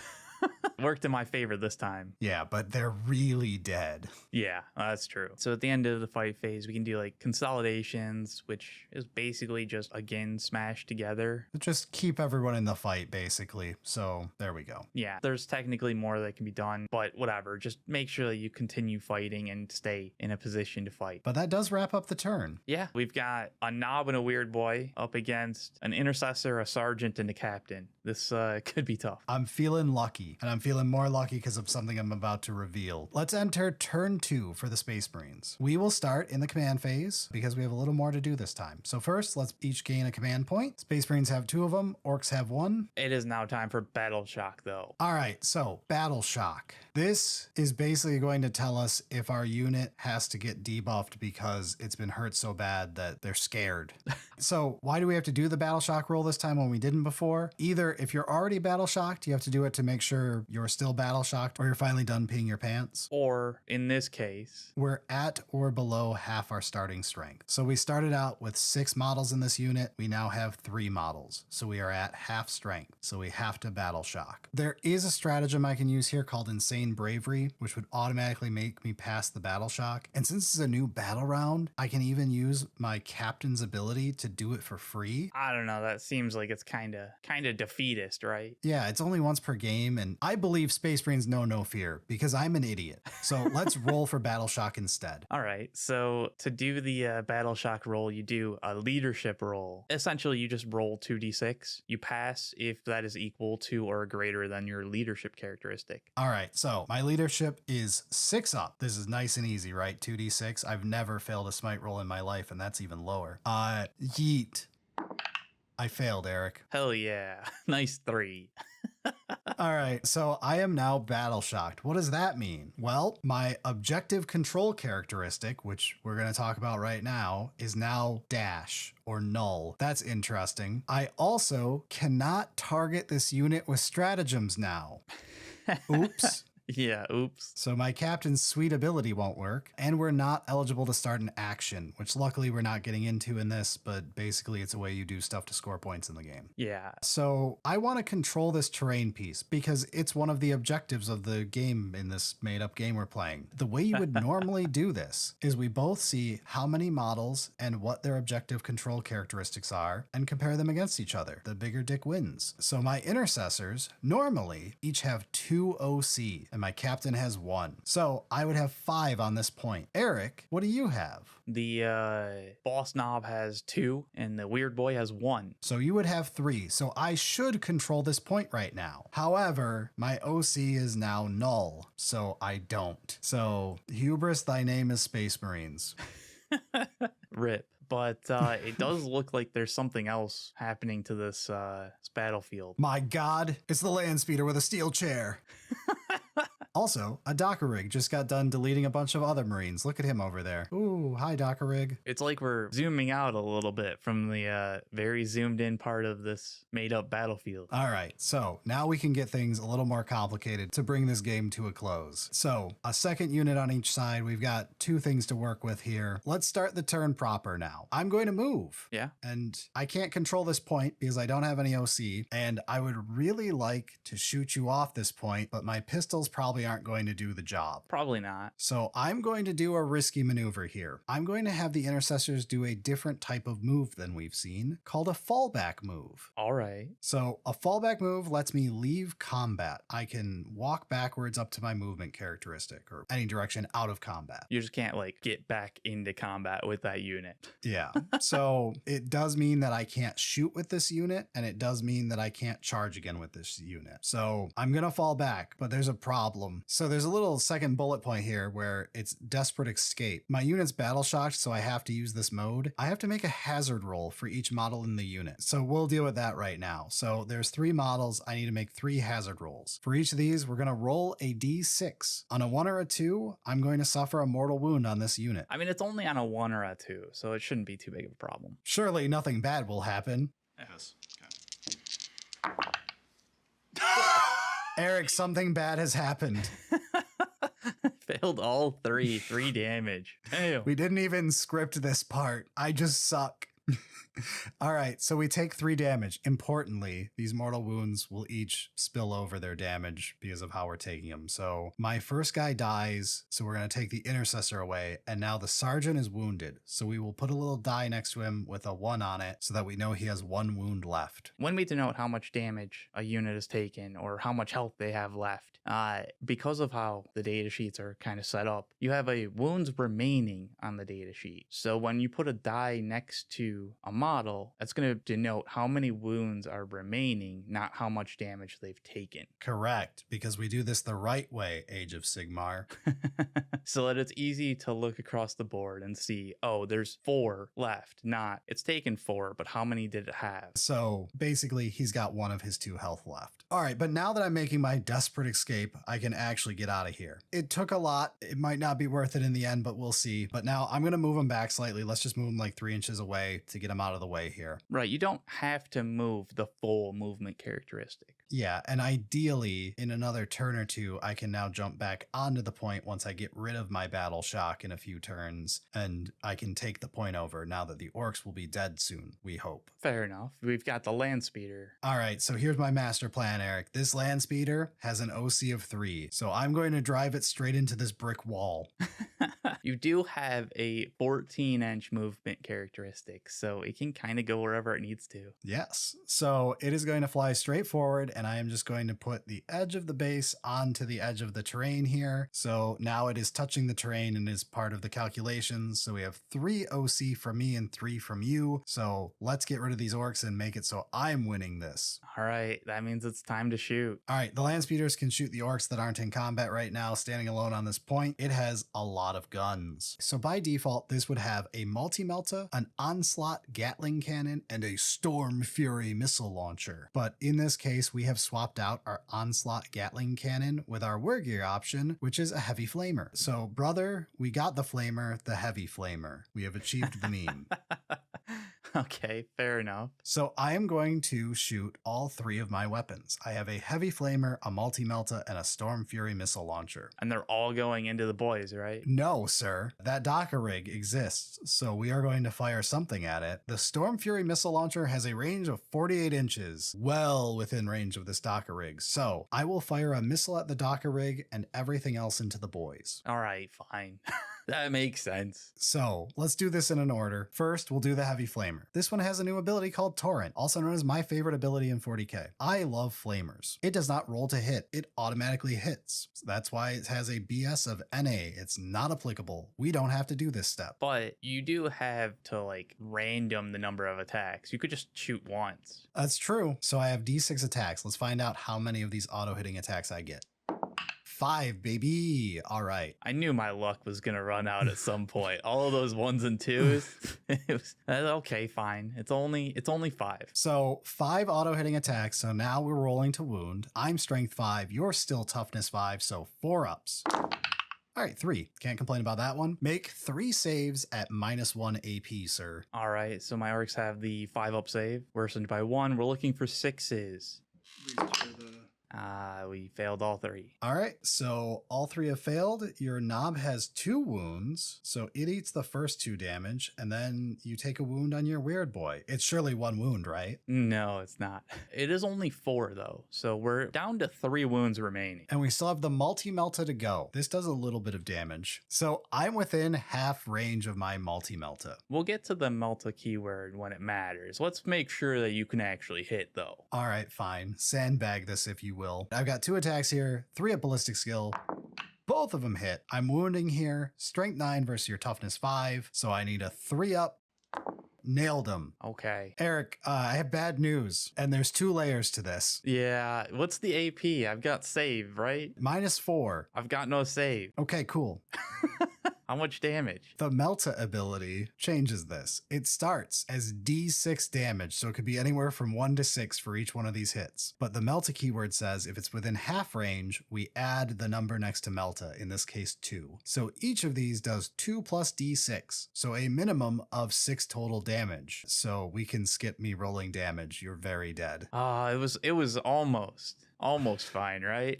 Worked in my favor this time. Yeah, but they're really dead. Yeah, that's true. So at the end of the fight phase, we can do like consolidations, which is basically just, again, smash together. Just keep everyone in the fight, basically. So there we go. Yeah, there's technically more that can be done, but whatever. Just make sure that you continue fighting and stay in a position to fight. But that does wrap up the turn. Yeah, we've got a Noob and a Weird Boy up against an Intercessor, a Sergeant, and a Captain. This could be tough. I'm feeling lucky. lucky. And I'm feeling more lucky because of something I'm about to reveal. Let's enter turn 2 for the Space Marines. We will start in the command phase because we have a little more to do this time. So first, let's each gain a command point. Space Marines have 2 of them. Orcs have 1. It is now time for Battle Shock, though. All right, so Battle Shock. This is basically going to tell us if our unit has to get debuffed because it's been hurt so bad that they're scared. So why do we have to do the Battle Shock roll this time when we didn't before? Either if you're already Battle Shocked, you have to do it to make sure you're still Battle Shocked, or you're finally done peeing your pants. Or, in this case, we're at or below half our starting strength. So we started out with 6 models in this unit. We now have 3 models. So we are at half strength. So we have to Battle Shock. There is a stratagem I can use here called Insane Bravery, which would automatically make me pass the Battle Shock. And since it's a new battle round, I can even use my captain's ability to do it for free. I don't know, that seems like it's kind of defeatist, right? Yeah, it's only once per game, and I believe Space Marines know no fear because I'm an idiot. So let's roll for Battle Shock instead. All right, so to do the Battle Shock roll, you do a leadership roll. Essentially, you just roll 2d6. You pass if that is equal to or greater than your leadership characteristic. All right, so my leadership is 6 up. This is nice and easy, right? 2d6. I've never failed a smite roll in my life, and that's even lower. Yeet. I failed, Eric. Hell yeah. Nice 3. All right, so I am now Battle Shocked. What does that mean? Well, my objective control characteristic, which we're going to talk about right now, is now dash or null. That's interesting. I also cannot target this unit with stratagems now. Oops. Yeah, oops. So my captain's sweet ability won't work, and we're not eligible to start an action, which luckily we're not getting into in this, but basically it's a way you do stuff to score points in the game. Yeah. So I want to control this terrain piece because it's one of the objectives of the game in this made-up game we're playing. The way you would normally do this is we both see how many models and what their objective control characteristics are and compare them against each other. The bigger dick wins. So my intercessors normally each have 2 OC, and my captain has 1. So I would have 5 on this point. Eric, what do you have? The boss knob has 2 and the weird boy has 1. So you would have 3. So I should control this point right now. However, my OC is now null, so I don't. So hubris, thy name is Space Marines. Rip. But it does look like there's something else happening to this battlefield. My God, it's the land speeder with a steel chair. Also, a Docker rig just got done deleting a bunch of other Marines. Look at him over there. Ooh, hi Docker rig. It's like we're zooming out a little bit from the very zoomed in part of this made up battlefield. All right, so now we can get things a little more complicated to bring this game to a close. So a second unit on each side. We've got 2 things to work with here. Let's start the turn proper now. I'm going to move. Yeah. And I can't control this point because I don't have any OC. And I would really like to shoot you off this point, but my pistols probably aren't going to do the job. Probably not. So I'm going to do a risky maneuver here. I'm going to have the intercessors do a different type of move than we've seen, called a fallback move. All right. So a fallback move lets me leave combat. I can walk backwards up to my movement characteristic or any direction out of combat. You just can't like get back into combat with that unit. Yeah. So it does mean that I can't shoot with this unit, and it does mean that I can't charge again with this unit. So I'm going to fall back, but there's a problem. So there's a little second bullet point here where it's desperate escape. My unit's battle shocked, so I have to use this mode. I have to make a hazard roll for each model in the unit. So we'll deal with that right now. So there's 3 models. I need to make 3 hazard rolls. For each of these, we're going to roll a d6. On a 1 or a 2, I'm going to suffer a mortal wound on this unit. I mean, it's only on a 1 or a 2, so it shouldn't be too big of a problem. Surely nothing bad will happen. Yes. Eric, something bad has happened. Failed all 3 damage. Damn. We didn't even script this part. I just suck. All right, so we take 3 damage. Importantly, these mortal wounds will each spill over their damage because of how we're taking them. So my first guy dies, so we're going to take the intercessor away, and now the sergeant is wounded. So we will put a little die next to him with a 1 on it so that we know he has 1 wound left. When we denote how much damage a unit has taken or how much health they have left, because of how the data sheets are kind of set up, you have a wounds remaining on the data sheet. So when you put a die next to to a model, that's going to denote how many wounds are remaining, not how much damage they've taken. Correct, because we do this the right way, Age of Sigmar. So that it's easy to look across the board and see, oh, there's 4 left, not it's taken 4, but how many did it have? So basically, he's got 1 of his 2 health left. All right, but now that I'm making my desperate escape, I can actually get out of here. It took a lot. It might not be worth it in the end, but we'll see. But now I'm going to move him back slightly. Let's just move him like 3 inches away to get him out of the way here. Right, you don't have to move the full movement characteristic. Yeah, and ideally, in another turn or 2, I can now jump back onto the point once I get rid of my battle shock in a few turns, and I can take the point over now that the orcs will be dead soon, we hope. Fair enough. We've got the land speeder. All right, so here's my master plan, Eric. This land speeder has an OC of 3, so I'm going to drive it straight into this brick wall. You do have a 14-inch movement characteristic, so it can kind of go wherever it needs to. Yes, so it is going to fly straight forward, and I am just going to put the edge of the base onto the edge of the terrain here. So now it is touching the terrain and is part of the calculations. So we have 3 OC from me and 3 from you. So let's get rid of these orcs and make it so I'm winning this. All right, that means it's time to shoot. All right, the land speeders can shoot the orcs that aren't in combat right now, standing alone on this point. It has a lot of guns. So by default, this would have a multi-melta, an onslaught Gatling cannon, and a Storm Fury missile launcher. But in this case, we have swapped out our onslaught Gatling cannon with our war gear option, which is a heavy flamer. So brother, we got the flamer, the heavy flamer. We have achieved the meme. Okay, fair enough. So I am going to shoot all 3 of my weapons. I have a heavy flamer, a multi-melta, and a Storm Fury missile launcher. And they're all going into the boys, right? No, sir. That Docker rig exists, so we are going to fire something at it. The Storm Fury missile launcher has a range of 48 inches, well within range of this Docker rig. So I will fire a missile at the Docker rig and everything else into the boys. All right, fine. That makes sense. So let's do this in an order. First, we'll do the heavy flamer. This one has a new ability called Torrent, also known as my favorite ability in 40k. I love flamers. It does not roll to hit. It automatically hits. So that's why it has a BS of NA. It's not applicable. We don't have to do this step. But you do have to like random the number of attacks. You could just shoot once. That's true. So I have D6 attacks. Let's find out how many of these auto-hitting attacks I get. 5, baby. All right. I knew my luck was going to run out at some point. All of those 1s and 2s. It was okay, fine. It's only 5. So 5 auto-hitting attacks. So now we're rolling to wound. I'm strength 5. You're still toughness 5. So 4 ups. All right, 3. Can't complain about that one. Make 3 saves at -1 AP, sir. All right, so my orcs have the 5-up save. Worsened by 1. We're looking for 6s. We failed all 3. All right, so all 3 have failed. Your knob has 2 wounds, so it eats the first 2 damage, and then you take a wound on your weird boy. It's surely 1 wound, right? No, it's not. It is only 4, though, so we're down to 3 wounds remaining. And we still have the multi-melta to go. This does a little bit of damage. So I'm within half range of my multi-melta. We'll get to the melta keyword when it matters. Let's make sure that you can actually hit, though. All right, fine. Sandbag this, if you will. I've got 2 attacks here, 3 at ballistic skill. Both of them hit. I'm wounding here. Strength 9 versus your toughness 5. So I need a 3 up. Nailed him. Okay. Eric, I have bad news, and there's 2 layers to this. Yeah, what's the AP? I've got save, right? -4. I've got no save. Okay, cool. How much damage? The Melta ability changes this. It starts as D6 damage, so it could be anywhere from 1 to 6 for each one of these hits. But the Melta keyword says if it's within half range, we add the number next to Melta, in this case 2. So each of these does 2 plus D6, so a minimum of 6 total damage. So we can skip me rolling damage. You're very dead. It was almost fine, right?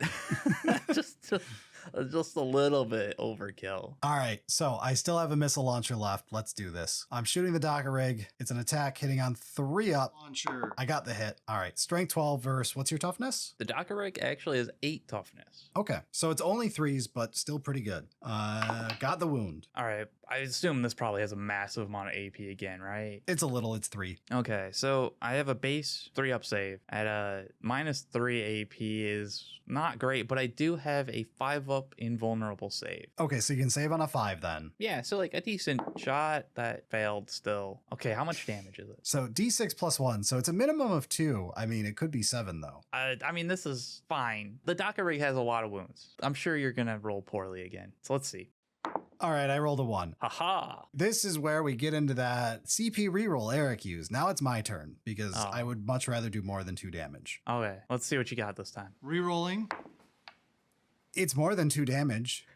Just a little bit overkill. All right, so I still have a missile launcher left. Let's do this. I'm shooting the Docker rig. It's an attack hitting on 3 up. Launcher. I got the hit. All right, strength 12 versus what's your toughness? The Docker rig actually has 8 toughness. Okay, so it's only 3s, but still pretty good. Got the wound. All right, I assume this probably has a massive amount of AP again, right? It's a little, it's 3. Okay, so I have a base 3-up save at a -3 AP is not great, but I do have a 5-up 5-up invulnerable save. Okay, so you can save on a 5 then. Yeah, so like a decent shot that failed still. Okay, how much damage is it? So D6 plus 1, so it's a minimum of 2. I mean, it could be 7 though. I mean, this is fine. The Daka rig has a lot of wounds. I'm sure you're gonna roll poorly again. So let's see. All right, I rolled a 1. Haha. This is where we get into that CP reroll Eric used. Now it's my turn because Oh. I would much rather do more than 2 damage. Okay, let's see what you got this time. Rerolling. It's more than 2 damage.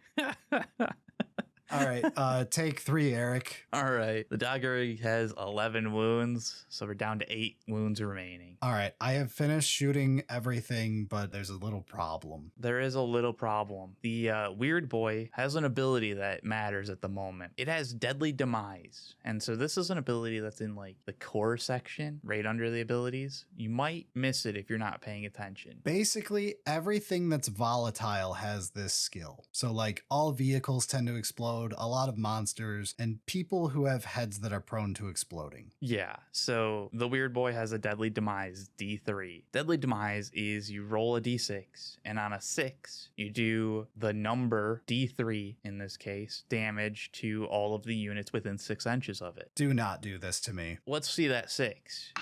All right, take 3, Eric. All right, the Daka rig has 11 wounds, so we're down to 8 wounds remaining. All right, I have finished shooting everything, but there's a little problem. There is a little problem. The weird boy has an ability that matters at the moment. It has Deadly Demise. And so this is an ability that's in like the core section, right under the abilities. You might miss it if you're not paying attention. Basically, everything that's volatile has this skill. So like all vehicles tend to explode, a lot of monsters, and people who have heads that are prone to exploding. Yeah, so the weird boy has a Deadly Demise D3. Deadly Demise is you roll a D6, and on a 6, you do the number D3, in this case, damage to all of the units within 6 inches of it. Do not do this to me. Let's see that 6.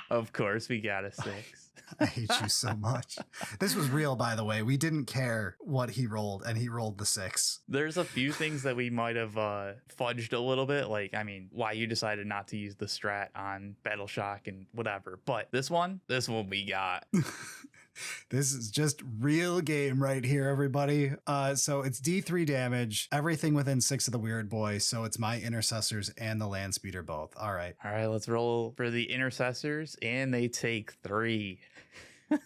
Of course, we got a 6. I hate you so much. This was real, by the way. We didn't care what he rolled, and he rolled the 6. There's a few things that we might have fudged a little bit. Like, I mean, why you decided not to use the strat on Battle Shock and whatever. But this one we got. This is just real game right here, everybody. So it's D3 damage, everything within 6 of the weird boy. So it's my intercessors and the land speeder both. All right. All right, let's roll for the intercessors, and they take 3.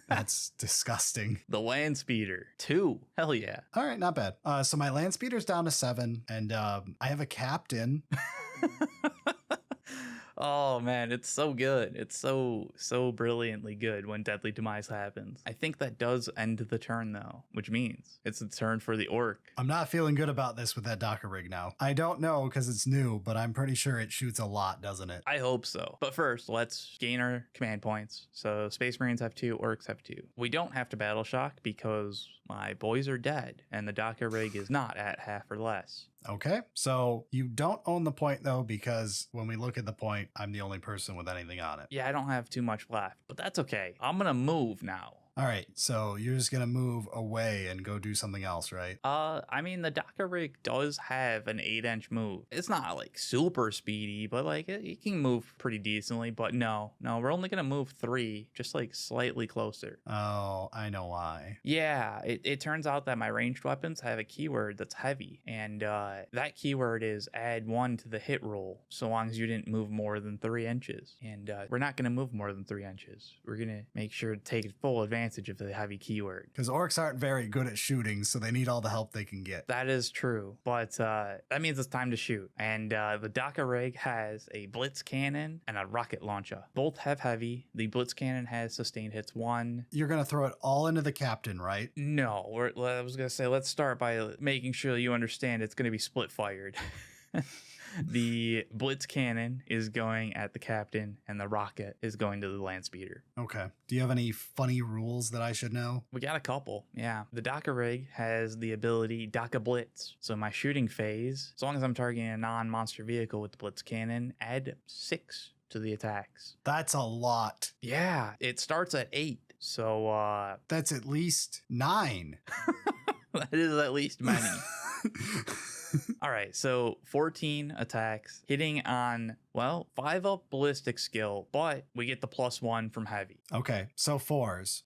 That's disgusting. The land speeder 2. Hell yeah. All right, not bad. So my land speeder's down to 7, and I have a captain. Oh man, it's so good. It's so brilliantly good when Deadly Demise happens. I think that does end the turn though, which means it's a turn for the orc. I'm not feeling good about this with that Daka rig now. I don't know because it's new, but I'm pretty sure it shoots a lot, doesn't it? I hope so. But first, let's gain our command points. So Space Marines have 2, Orcs have 2. We don't have to Battle Shock because my boys are dead and the Daka rig is not at half or less. Okay, so you don't own the point though, because when we look at the point, I'm the only person with anything on it. Yeah, I don't have too much left, but that's okay. I'm gonna move now. All right, so you're just gonna move away and go do something else, right? I mean, the Daka rig does have an 8-inch move. It's not like super speedy, but like it can move pretty decently. But no, we're only gonna move 3, just like slightly closer. Oh, I know why. Yeah, it turns out that my ranged weapons have a keyword that's heavy, and that keyword is add 1 to the hit roll, so long as you didn't move more than 3 inches. And we're not gonna move more than 3 inches. We're gonna make sure to take full advantage of the heavy keyword. Because orcs aren't very good at shooting, so they need all the help they can get. That is true, but that means it's time to shoot. And the Daka rig has a blitz cannon and a rocket launcher. Both have heavy. The blitz cannon has sustained hits 1. You're gonna throw it all into the captain, right? No, I was gonna say let's start by making sure you understand it's gonna be split fired. The blitz cannon is going at the captain and the rocket is going to the land speeder. Okay. Do you have any funny rules that I should know? We got a couple, yeah. The Daka rig has the ability Daka Blitz. So my shooting phase, as long as I'm targeting a non-monster vehicle with the blitz cannon, add 6 to the attacks. That's a lot. Yeah, it starts at 8. So That's at least 9. that is at least many. All right, so 14 attacks, hitting on, well, 5-up ballistic skill, but we get the +1 from heavy. Okay, so 4s.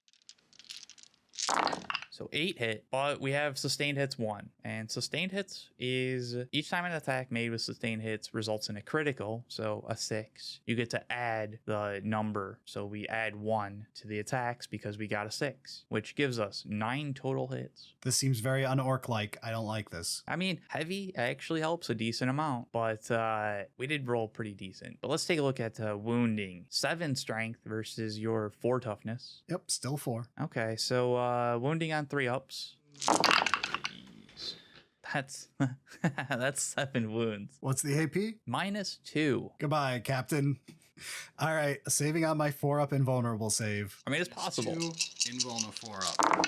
So 8 hit, but we have sustained hits 1. And sustained hits is each time an attack made with sustained hits results in a critical, so a 6. You get to add the number. So we add 1 to the attacks because we got a 6, which gives us 9 total hits. This seems very un-orc-like. I don't like this. I mean, heavy actually helps a decent amount, but we did roll pretty decent. But let's take a look at wounding. 7 strength versus your 4 toughness. Yep, still 4. Okay, so wounding on 3-ups. That's that's 7 wounds. What's the AP? -2. Goodbye, Captain. All right, saving on my 4-up invulnerable save. I mean, it's possible. 2 invulnerable 4-up.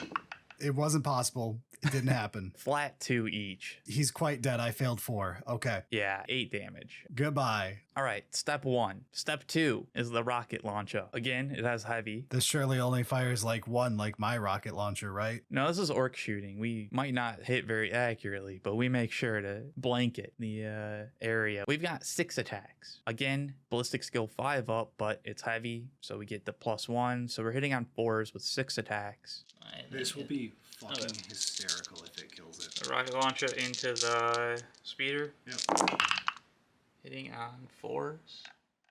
It wasn't possible. It didn't happen. Flat 2 each. He's quite dead. I failed 4. Okay. Yeah, 8 damage. Goodbye. All right, step 1. Step 2 is the rocket launcher. Again, it has heavy. This surely only fires like 1, like my rocket launcher, right? No, this is orc shooting. We might not hit very accurately, but we make sure to blanket the area. We've got 6 attacks. Again, ballistic skill 5 up, but it's heavy, so we get the +1. So we're hitting on 4s with 6 attacks. This will be fucking hysterical if it kills it. The rocket launcher into the speeder. Yep. Hitting on 4s.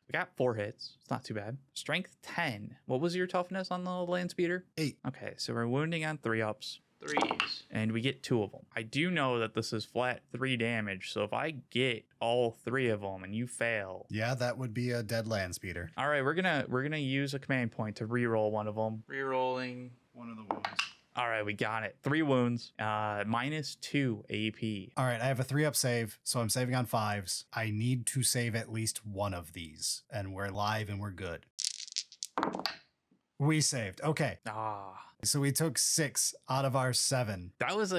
We got 4 hits. It's not too bad. Strength 10. What was your toughness on the land speeder? 8. Okay, so we're wounding on 3-ups. 3s. And we get 2 of them. I do know that this is flat 3 damage, so if I get all 3 of them and you fail. Yeah, that would be a dead land speeder. All right, we're gonna use a command point to re-roll one of them. Re-rolling one of the wounds. All right, we got it. 3 wounds, -2 AP. All right, I have a 3-up save, so I'm saving on 5s. I need to save at least one of these, and we're live and we're good. We saved. Okay. So we took 6 out of our 7. That was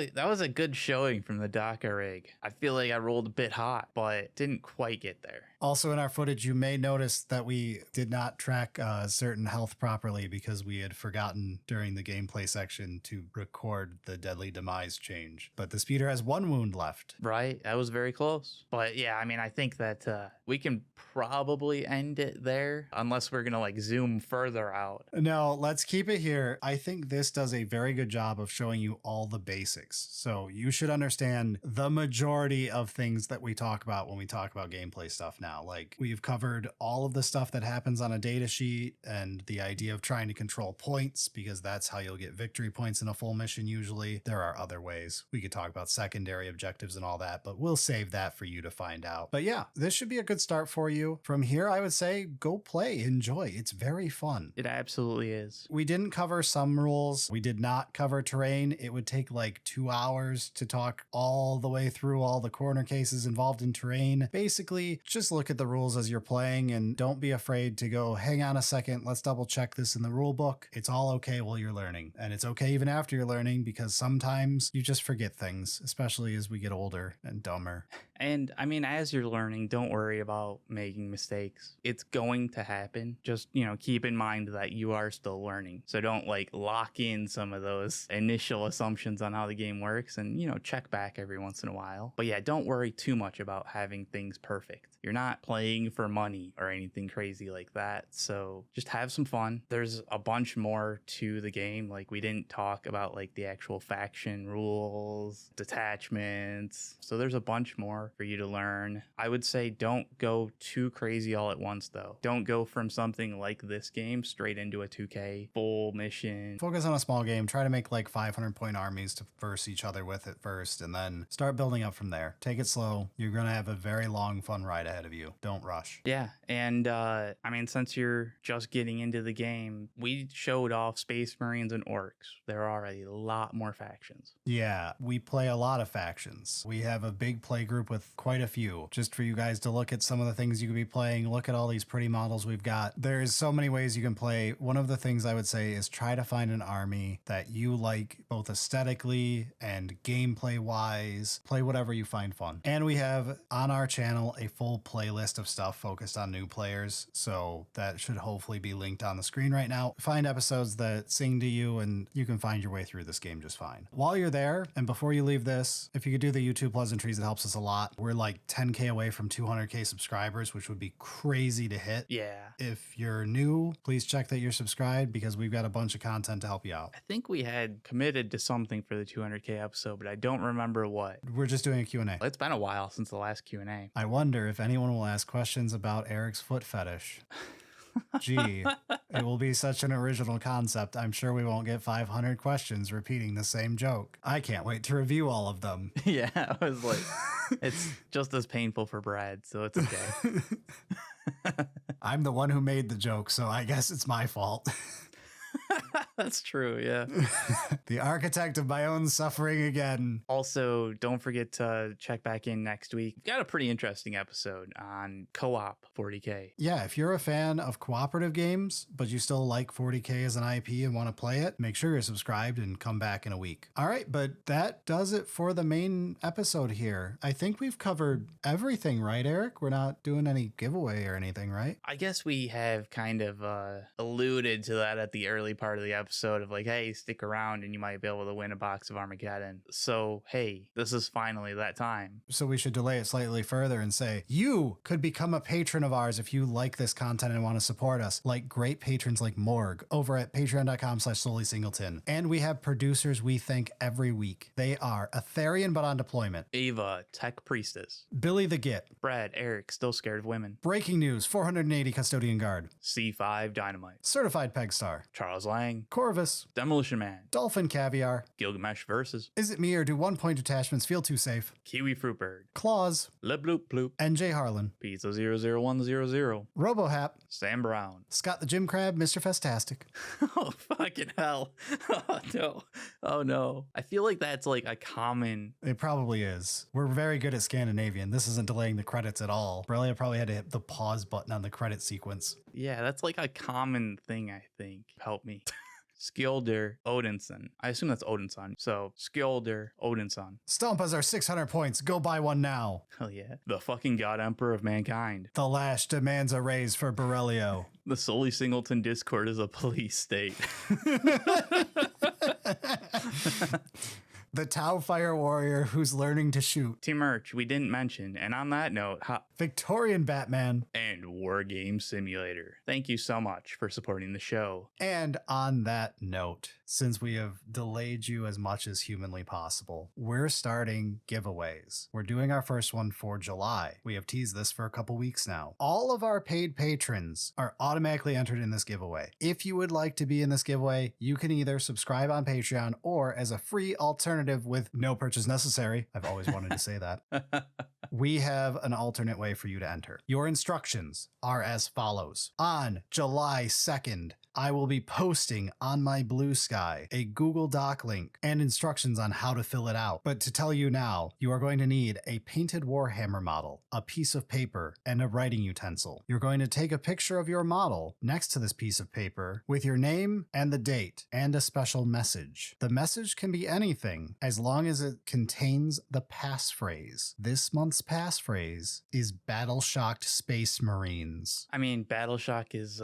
a good showing from the DACA rig. I feel like I rolled a bit hot, but didn't quite get there. Also in our footage, you may notice that we did not track certain health properly because we had forgotten during the gameplay section to record the deadly demise change. But the speeder has 1 wound left. Right, that was very close. But yeah, I mean, I think that we can probably end it there unless we're gonna like zoom further out. No, let's keep it here. I think this does a very good job of showing you all the basics. So you should understand the majority of things that we talk about when we talk about gameplay stuff now. Like we've covered all of the stuff that happens on a data sheet and the idea of trying to control points because that's how you'll get victory points in a full mission usually. There are other ways. We could talk about secondary objectives and all that, but we'll save that for you to find out. But yeah, this should be a good start for you. From here, I would say go play, enjoy. It's very fun. It absolutely is. We didn't cover some rules. We did not cover terrain. It would take like 2 hours to talk all the way through all the corner cases involved in terrain. Basically, just look at the rules as you're playing and don't be afraid to go, hang on a second, let's double check this in the rule book. It's all okay while you're learning. And it's okay even after you're learning because sometimes you just forget things, especially as we get older and dumber. And I mean, as you're learning, don't worry about making mistakes. It's going to happen. Just, keep in mind that you are still learning. So don't like lock in some of those initial assumptions on how the game works and, check back every once in a while. But yeah, don't worry too much about having things perfect. You're not playing for money or anything crazy like that. So just have some fun. There's a bunch more to the game. Like we didn't talk about like the actual faction rules, detachments. So there's a bunch more for you to learn. I would say don't go too crazy all at once though. Don't go from something like this game straight into a 2K full mission. Focus on a small game. Try to make like 500-point armies to verse each other with it first and then start building up from there. Take it slow. You're going to have a very long, fun ride ahead of you. Don't rush. Yeah. And I mean, since you're just getting into the game, we showed off Space Marines and Orks. There are a lot more factions. Yeah, we play a lot of factions. We have a big play group with quite a few, just for you guys to look at some of the things you could be playing. Look at all these pretty models we've got. There's so many ways you can play. One of the things I would say is try to find an army that you like both aesthetically and gameplay wise. Play whatever you find fun. And we have on our channel a full playlist of stuff focused on new players, so that should hopefully be linked on the screen right now. Find episodes that sing to you and you can find your way through this game just fine. While you're there, and before you leave this, if you could do the YouTube pleasantries, it helps us a lot. We're like 10K away from 200K subscribers, which would be crazy to hit. Yeah. If you're new, please check that you're subscribed because we've got a bunch of content to help you out. I think we had committed to something for the 200K episode, but I don't remember what. We're just doing a Q&A. It's been a while since the last Q&A. I wonder if anyone will ask questions about Eric's foot fetish. Gee, it will be such an original concept. I'm sure we won't get 500 questions repeating the same joke. I can't wait to review all of them. Yeah, I was like, it's just as painful for Brad, so it's okay. I'm the one who made the joke, so I guess it's my fault. That's true, yeah. The architect of my own suffering again. Also, don't forget to check back in next week. We've got a pretty interesting episode on co-op 40K. Yeah, if you're a fan of cooperative games, but you still like 40K as an IP and want to play it, make sure you're subscribed and come back in a week. All right, but that does it for the main episode here. I think we've covered everything, right, Eric? We're not doing any giveaway or anything, right? I guess we have kind of alluded to that at the early part of the episode of like, hey, stick around and you might be able to win a box of Armageddon. So, hey, this is finally that time. So we should delay it slightly further and say, you could become a patron of ours if you like this content and want to support us, like great patrons like Morg over at patreon.com/solely-singleton. And we have producers we thank every week. They are Aetherian but on deployment, Ava, Tech Priestess, Billy the Git, Brad, Eric, still scared of women, Breaking News 480 Custodian Guard, C5 Dynamite, Certified Pegstar, Charles Lang, Corvus, Demolition Man, Dolphin Caviar, Gilgamesh Versus, Is It Me or Do 1-point detachments feel too safe, Kiwi Fruitbird, Claws, Le Bloop Bloop, NJ Harlan, Pizza 00100, Robohap, Sam Brown. Scott the Jim Crab, Mr. Festastic. Oh, fucking hell. Oh, no. Oh, no. I feel like that's like a common... It probably is. We're very good at Scandinavian. This isn't delaying the credits at all. Berilio probably had to hit the pause button on the credit sequence. Yeah, that's like a common thing, I think. Help me. Skilder Odinson. I assume that's Odinson. So, Skilder Odinson. Stomp us our 600 points. Go buy one now. Hell yeah. The fucking God Emperor of mankind. The Lash demands a raise for Berilio. The Solely Singleton Discord is a police state. The Tau Fire Warrior who's learning to shoot. Team Merch, we didn't mention. And on that note, Victorian Batman. and War Game Simulator. Thank you so much for supporting the show. And on that note, since we have delayed you as much as humanly possible, we're starting giveaways. We're doing our first one for July. We have teased this for a couple weeks now. All of our paid patrons are automatically entered in this giveaway. If you would like to be in this giveaway, you can either subscribe on Patreon or as a free alternative with no purchase necessary. I've always wanted to say that. We have an alternate way for you to enter. Your instructions are as follows. On July 2nd, I will be posting on my Blue Sky a Google Doc link and instructions on how to fill it out. But to tell you now, you are going to need a painted Warhammer model, a piece of paper, and a writing utensil. You're going to take a picture of your model next to this piece of paper with your name and the date and a special message. The message can be anything as long as it contains the passphrase. This month's passphrase is Battle Shocked Space Marines. I mean, Battle Shock is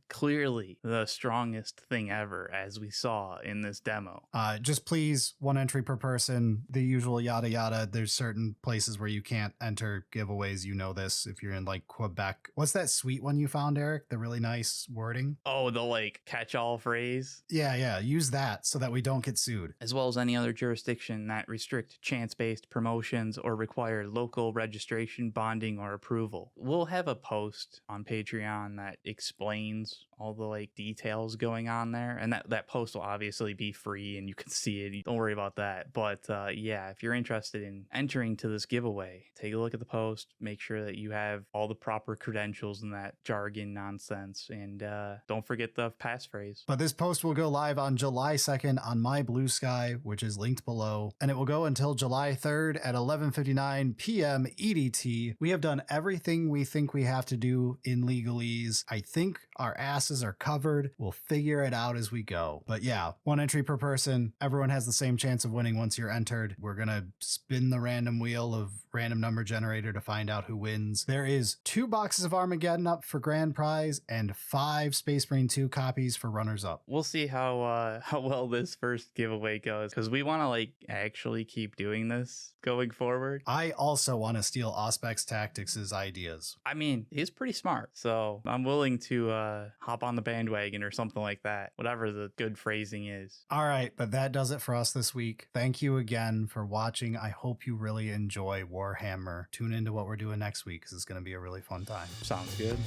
clearly the strongest thing ever, as we saw in this demo. Just please, one entry per person, the usual yada yada. There's certain places where you can't enter giveaways. You know this if you're in like Quebec. What's that sweet one you found, Eric? The really nice wording? Oh, the like catch-all phrase? Yeah. Use that so that we don't get sued. As well as any other jurisdiction that restrict chance-based promotions or require local registration, bonding, or approval. We'll have a post on Patreon that explains all the like details going on there, and that post will obviously be free and you can see it. Don't worry about that. But yeah, if you're interested in entering to this giveaway, take a look at the post, make sure that you have all the proper credentials and that jargon nonsense, and don't forget the passphrase. But this post will go live on July 2nd on my Blue Sky, which is linked below, and it will go until July 3rd at 11:59 p.m. EDT. We have done everything we think we have to do in legalese. I think our asses are covered. We'll figure it out as we go. But yeah, one entry per person. Everyone has the same chance of winning once you're entered. We're gonna spin the random wheel of random number generator to find out who wins. There is 2 boxes of Armageddon up for grand prize and 5 Space Marine 2 copies for runners up. We'll see how well this first giveaway goes, because we want to like actually keep doing this going forward. I also want to steal Auspex Tactics' ideas. I mean, he's pretty smart, so I'm willing to hop on the bandwagon or something like that, whatever the good phrasing is. All right, but that does it for us this week. Thank you again for watching. I hope you really enjoy Warhammer. Tune into what we're doing next week because it's going to be a really fun time. Sounds good.